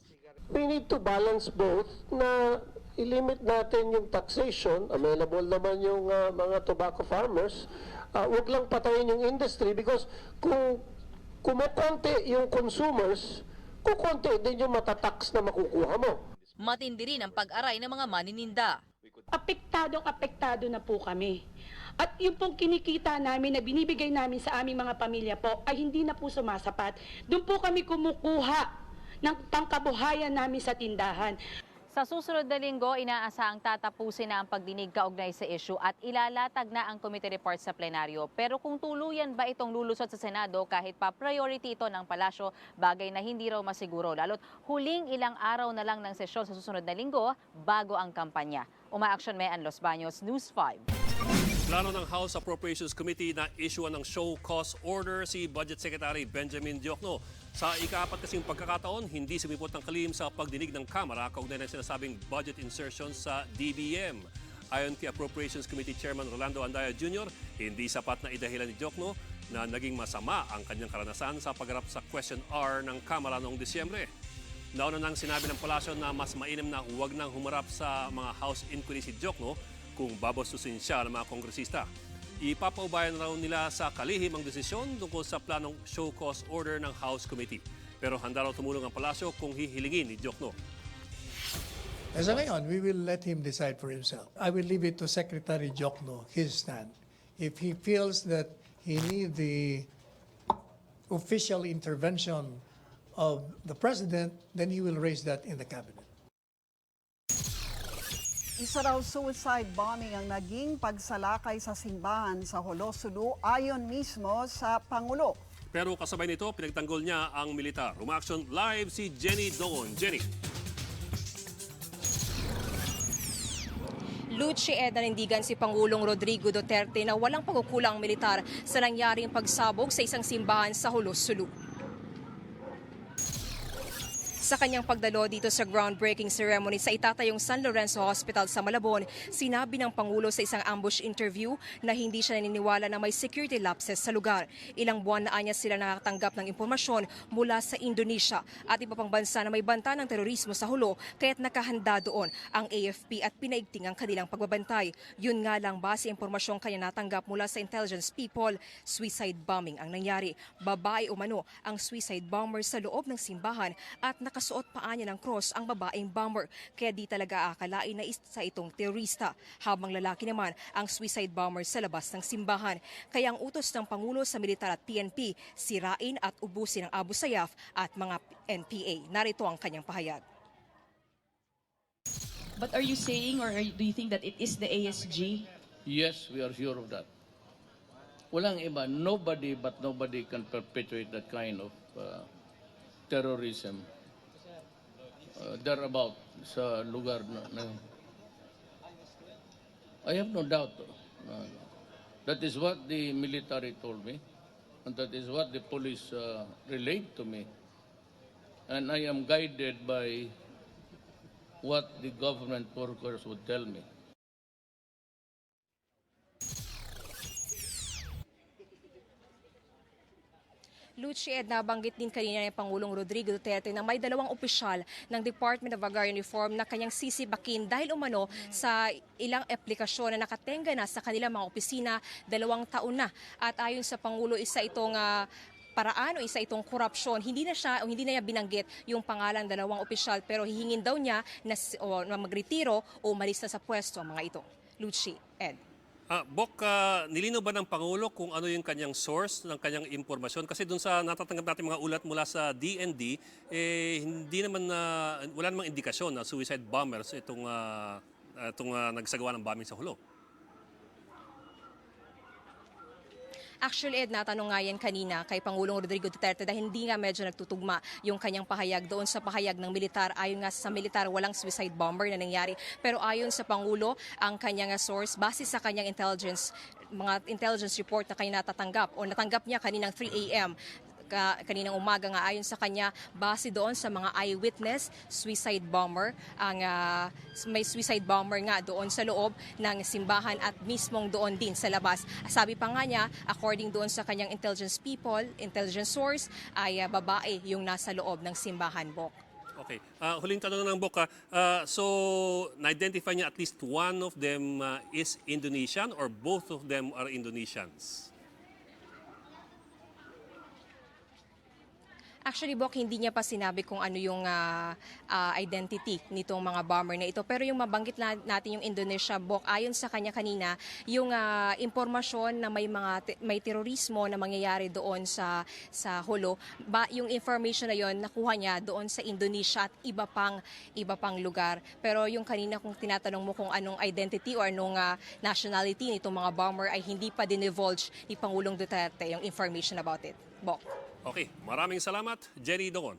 We need to balance both na i-limit natin yung taxation, available naman yung mga tobacco farmers, huwag lang patayin yung industry because kung kumakonti yung consumers, kukonti din yung matatax na makukuha mo. Matindi rin ang pag-aray ng mga manininda. Apektado na po kami. At yung pong kinikita namin na binibigay namin sa aming mga pamilya po ay hindi na po sumasapat. Doon po kami kumukuha ng pangkabuhayan namin sa tindahan. Sa susunod na linggo, inaasahang tatapusin na ang pagdinig kaugnay sa issue at ilalatag na ang committee report sa plenaryo. Pero kung tuluyan ba itong lulusot sa Senado kahit pa priority ito ng palasyo, bagay na hindi raw masiguro. Lalo't huling ilang araw na lang ng sesyon sa susunod na linggo bago ang kampanya. Umaaksyon Mean Los Baños, News 5. Plano ng House Appropriations Committee na issuean ng show cause order si Budget Secretary Benjamin Diokno. Sa ika-4 kasing pagkakataon, hindi sumipot ng kalim sa pagdinig ng Kamara kaugnay ng sinasabing budget insertion sa DBM. Ayon kay Appropriations Committee Chairman Rolando Andaya Jr., hindi sapat na idahilan ni Diokno na naging masama ang kanyang karanasan sa pagharap sa Question R ng Kamara noong Disyembre. Nauna nang sinabi ng palasyo na mas mainam na huwag nang humarap sa mga House inquiry si Diokno kung babastusin siya ng mga kongresista. Ipapaubayan raw nila sa kalihim ang desisyon tungkol sa planong show cause order ng House Committee. Pero handa raw tumulong ang palasyo kung hihilingin ni Diokno. Sa ngayon, we will let him decide for himself. I will leave it to Secretary Jokno, his stand. If he feels that he needs the official intervention of the President, then he will raise that in the Cabinet. Isa raw suicide bombing ang naging pagsalakay sa simbahan sa Jolo-Sulu ayon mismo sa Pangulo. Pero kasabay nito, pinagtanggol niya ang militar. Umaksyon live si Jenny Doon. Jenny. Luchi nanindigan si Pangulong Rodrigo Duterte na walang pagkukulang militar sa nangyaring pagsabog sa isang simbahan sa Jolo-Sulu. Sa kanyang pagdalo dito sa groundbreaking ceremony sa itatayong San Lorenzo Hospital sa Malabon, sinabi ng Pangulo sa isang ambush interview na hindi siya naniniwala na may security lapses sa lugar. Ilang buwan na anya sila nakatanggap ng impormasyon mula sa Indonesia at iba pang bansa na may banta ng terorismo sa Jolo, kaya't nakahanda doon ang AFP at pinaigting ang kanilang pagbabantay. Yun nga lang base impormasyong kanya natanggap mula sa intelligence people, suicide bombing ang nangyari. Babae umano ang suicide bomber sa loob ng simbahan at nakasuot pa niya ng cross ang babaeng bomber, kaya di talaga akalain na isa itong terorista, habang lalaki naman ang suicide bomber sa labas ng simbahan. Kaya ang utos ng Pangulo sa militar at PNP, sirain at ubusin ang Abu Sayyaf at mga NPA. Narito ang kanyang pahayag. But are you saying or do you think that it is the ASG? Yes, we are sure of that. Walang iba, nobody can perpetuate that kind of terrorism. Thereabout sa lugar na I have no doubt. That is what the military told me, and that is what the police relayed to me. And I am guided by what the government workers would tell me. Luchi, nabanggit din kanina ni Pangulong Rodrigo Duterte na may dalawang opisyal ng Department of Agrarian Reform na kanyang sisibakin dahil umano sa ilang aplikasyon na nakatenga na sa kanilang mga opisina 2 taon na. At ayon sa Pangulo, isa itong paraan o isa itong korupsyon. Hindi na niya binanggit yung pangalan 2 opisyal, pero hihingin daw niya na magretiro o umalis na sa pwesto ang mga ito. Luchi, Ed. Bok, nilino ba ng Pangulo kung ano yung kanyang source ng kanyang impormasyon? Kasi doon sa natatanggap natin mga ulat mula sa DND, hindi naman wala namang indikasyon na suicide bombers itong nagsagawa ng bombing sa Jolo. Actually, Ed, natanong nga yan kanina kay Pangulong Rodrigo Duterte dahil hindi nga medyo nagtutugma yung kanyang pahayag doon sa pahayag ng militar. Ayon nga sa militar, walang suicide bomber na nangyari. Pero ayon sa Pangulo, ang kanyang source, base sa kanyang mga intelligence report na kanya natatanggap o natanggap niya kaninang 3 a.m., kaninang umaga nga ayon sa kanya, base doon sa mga eyewitness, suicide bomber, may suicide bomber nga doon sa loob ng simbahan at mismong doon din sa labas. Sabi pa nga niya, according doon sa kanyang intelligence source, ay babae yung nasa loob ng simbahan, Bok. Okay. Huling tanong ng Bok. So, na-identify niya at least one of them is Indonesian or both of them are Indonesians? Actually, Bok, hindi niya pa sinabi kung ano yung identity nitong mga bomber na ito. Pero yung mabanggit natin yung Indonesia, Bok, ayon sa kanya kanina, yung impormasyon na may terorismo na mangyayari doon sa Jolo, yung information na yon nakuha niya doon sa Indonesia at iba pang lugar. Pero yung kanina kung tinatanong mo kung anong identity or anong nationality nitong mga bomber ay hindi pa dinivulge ni Pangulong Duterte yung information about it. Bok. Okay, maraming salamat, Jenny Doon.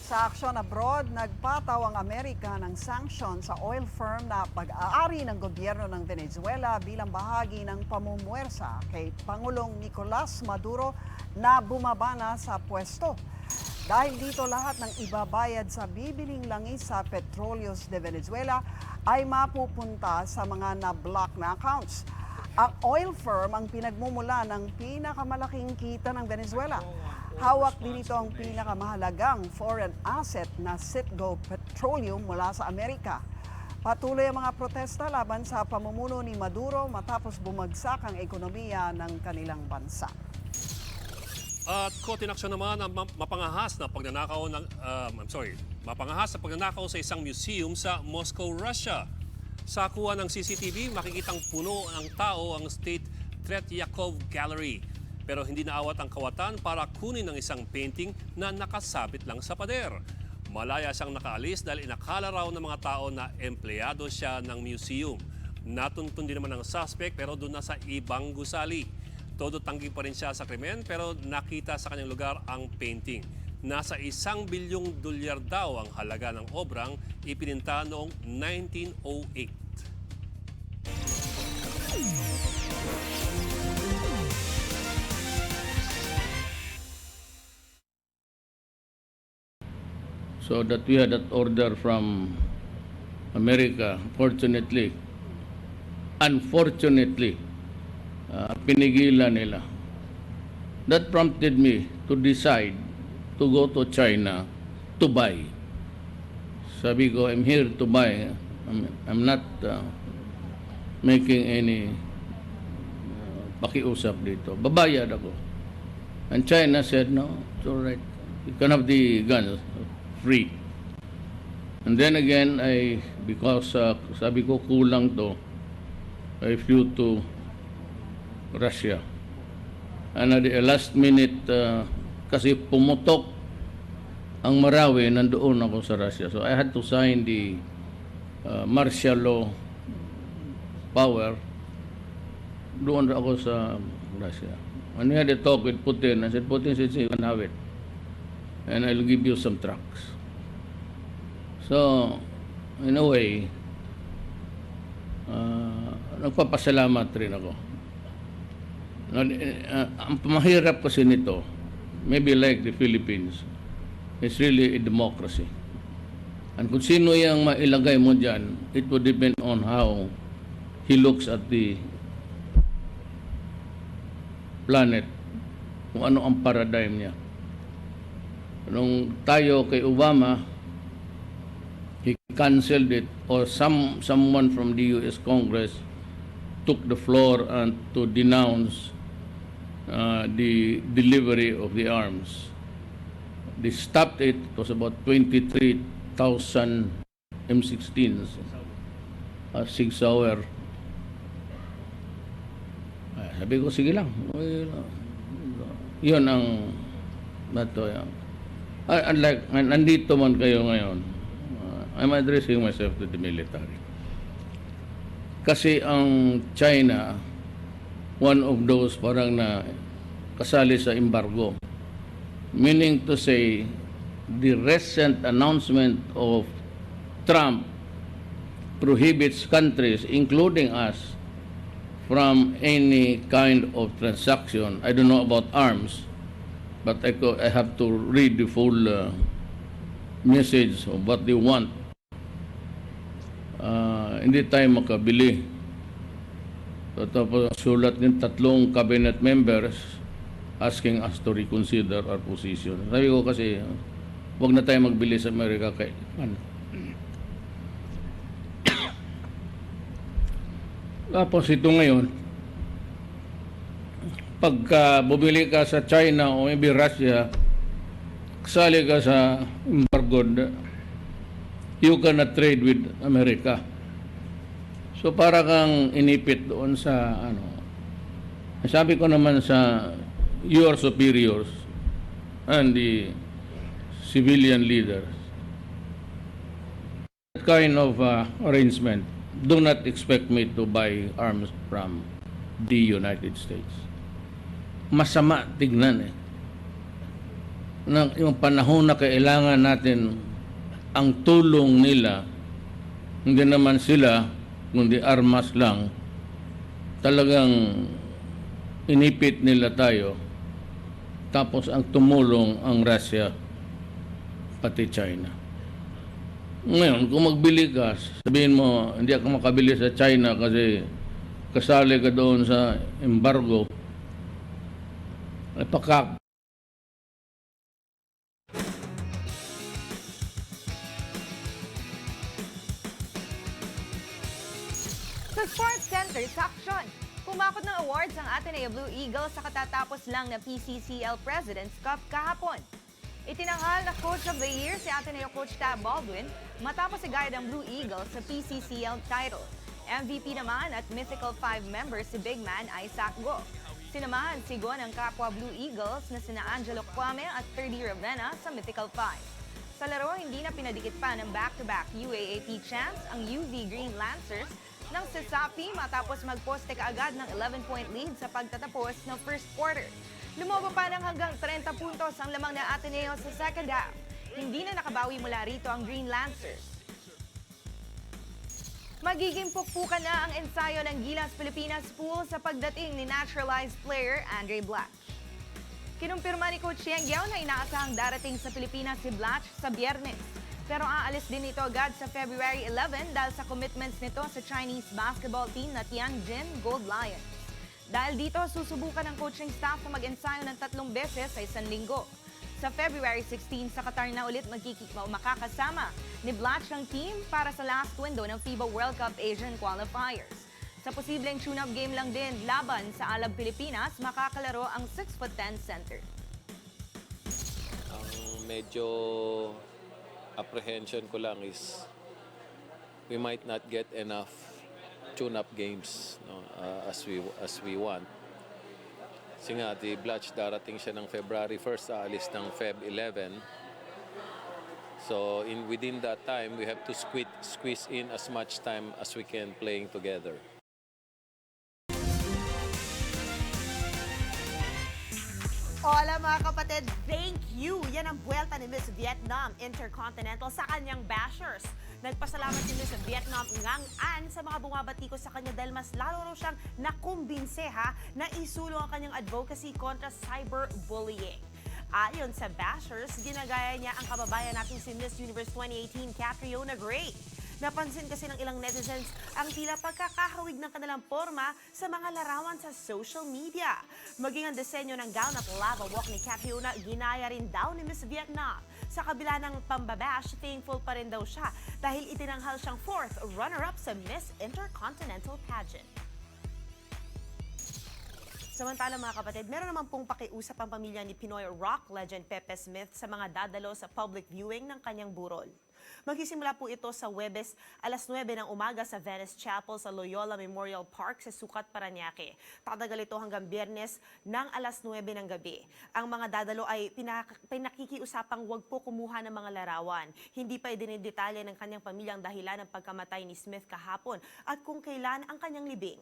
Sa aksyon abroad, nagpataw ang Amerika ng sanction sa oil firm na pag-aari ng gobyerno ng Venezuela bilang bahagi ng pamumuwersa kay Pangulong Nicolas Maduro na bumaba na sa pwesto. Dahil dito lahat ng ibabayad sa bibiling langis sa Petróleos de Venezuela ay mapupunta sa mga na-block na accounts. Ang oil firm ang pinagmumula ng pinakamalaking kita ng Venezuela. Hawak din ito ang pinakamahalagang foreign asset na Citgo Petroleum mula sa Amerika. Patuloy ang mga protesta laban sa pamumuno ni Maduro matapos bumagsak ang ekonomiya ng kanilang bansa. At kotinaksyon naman ang mapangahas na pagnanakaw sa isang museum sa Moscow, Russia. Sa kuha ng CCTV, makikitang puno ng tao ang State Tretyakov Gallery. Pero hindi naawat ang kawatan para kunin ang isang painting na nakasabit lang sa pader. Malaya siyang nakaalis dahil inakala raw ng mga tao na empleyado siya ng museum. Natuntun din naman ang suspect pero doon na sa ibang gusali. Todo tanggi pa rin siya sa krimen pero nakita sa kanyang lugar ang painting. Nasa $1 bilyong daw ang halaga ng obrang ipininta noong 1908. So that we had that order from America, unfortunately, pinigilan nila. That prompted me to decide to go to China to buy. Sabi ko, I'm here to buy. I'm not making any pakiusap dito. Babayad ako. And China said, no, it's all right. You can have the guns free. And then again, because sabi ko kulang to, I flew to Russia. And at the last minute, kasi pumutok ang Marawi, nandoon ako sa Russia. So I had to sign the martial law power. Doon ako sa Russia. And we had a talk with Putin. I said, Putin said, you can have it. And I'll give you some trucks. So, in a way, nagpapasalamat rin ako. Ang mahirap kasi nito, maybe like the Philippines, it's really a democracy. And kung sino yung mailagay mo dyan, it would depend on how he looks at the planet, kung ano ang paradigm niya. Nung tayo kay Obama, he canceled it, or someone from the U.S. Congress took the floor and to denounce the delivery of the arms. They stopped it. It was about 23,000 M16s, 6 hour. Sabi ko, sige lang. Yun ang nato. Unlike, nandito man kayo ngayon, I'm addressing myself to the military. Kasi ang China, one of those parang na kasali sa embargo. Meaning to say, the recent announcement of Trump prohibits countries, including us, from any kind of transaction. I don't know about arms, but I have to read the full message of what they want. Hindi tayo makabili. Tapos sulat ng 3 cabinet members asking us to reconsider our position. Sabi ko kasi, huwag na tayo magbili sa Amerika kay ano. Tapos ito ngayon, pagka bumili ka sa China o maybe Russia, kasali ka sa embargo, you cannot trade with America. So para kang inipit doon sa ano. Sabi ko naman sa your superiors and the civilian leaders, that kind of arrangement, do not expect me to buy arms from the United States. Masama tignan eh. Yung panahon na kailangan natin ang tulong nila, hindi naman sila, kundi armas lang, talagang inipit nila tayo. Tapos ang tumulong ang Russia, pati China. Ngayon, kung magbili ka, sabihin mo, hindi ako makabili sa China kasi kasali ka doon sa embargo, Sa Sports Center sa Aksyon, Kumakot ng awards ang Ateneo Blue Eagles sa katatapos lang na PCCL President's Cup kahapon. Itinanghal na Coach of the Year si Ateneo Coach Tab Baldwin matapos i-guide ang Blue Eagles sa PCCL title. MVP naman at Mythical 5 member si Big Man Isaac Go. Sinamahan si Go ng kapwa Blue Eagles na sina Angelo Kwame at 30 Ravenna sa Mythical 5. Sa laro, hindi na pinadikit pa ng back-to-back UAAP champs ang UV Green Lancers nang sasapi matapos magposte kaagad ng 11-point lead sa pagtatapos ng first quarter. Lumobo pa ng hanggang 30 puntos ang lamang na Ateneo sa second half. Hindi na nakabawi mula rito ang Green Lancers. Magiging pukpukan na ang ensayo ng Gilas Pilipinas pool sa pagdating ni naturalized player Andre Blatch. Kinumpirma ni Coach Yengyao na inaasahang darating sa Pilipinas si Blatch sa Biyernes. Pero aalis din ito agad sa February 11 dahil sa commitments nito sa Chinese basketball team na Tianjin Gold Lions. Dahil dito, susubukan ng coaching staff na mag-ensayo ng 3 beses sa isang linggo. Sa February 16 sa Qatar na ulit makakasama ni Blatch ang team para sa last window ng FIBA World Cup Asian Qualifiers. Sa posibleng tune-up game lang din laban sa Alab Pilipinas, makakalaro ang 6'10" center. Ang medyo apprehension ko lang is we might not get enough tune-up games, no, as we want. Kasi nga, di Blatch darating siya ng February 1st, aalis ng Feb 11. So within that time, we have to squeeze in as much time as we can playing together. Hola mga kapatid, thank you! Yan ang buwelta ni Miss Vietnam Intercontinental sa kanyang bashers. Nagpasalamat si Miss Vietnam Ngang An sa mga bumabati ko sa kanya dahil mas lalo raw siyang nakumbinse na isulong ang kanyang advocacy kontra cyberbullying. Ayon sa bashers, ginagaya niya ang kababayan natin si Miss Universe 2018 Catriona Gray. Napansin kasi ng ilang netizens ang tila pagkakahawig ng kanilang forma sa mga larawan sa social media. Maging ang disenyo ng gown at lava walk ni Catriona, ginaya rin daw ni Miss Vietnam. Sa kabila ng pambabash, thankful pa rin daw siya dahil itinanghal siyang 4th runner-up sa Miss Intercontinental Pageant. Samantala mga kapatid, meron naman pong pakiusap ang pamilya ni Pinoy rock legend Pepe Smith sa mga dadalo sa public viewing ng kanyang burol. Magsisimula po ito sa Huwebes, alas 9 ng umaga sa Venice Chapel sa Loyola Memorial Park sa Sucat, Parañaque. Tatagal ito hanggang Biyernes ng alas 9 ng gabi. Ang mga dadalo ay pinakikiusapang huwag po kumuha ng mga larawan. Hindi pa idinidetalye ng kanyang pamilya ang dahilan ng pagkamatay ni Smith kahapon at kung kailan ang kanyang libing.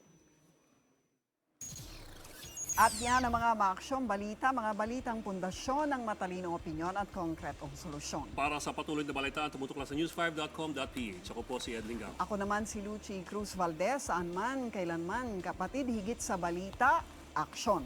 At yan ang mga maaksyong balita, mga balitang pundasyon ng matalinong opinyon at konkretong solusyon. Para sa patuloy na balitaan, tumutok lang sa news5.com.ph. Ako po si Ed Lingao. Ako naman si Lucy Cruz Valdez, saan man, kailanman, kapatid, higit sa balita, aksyon.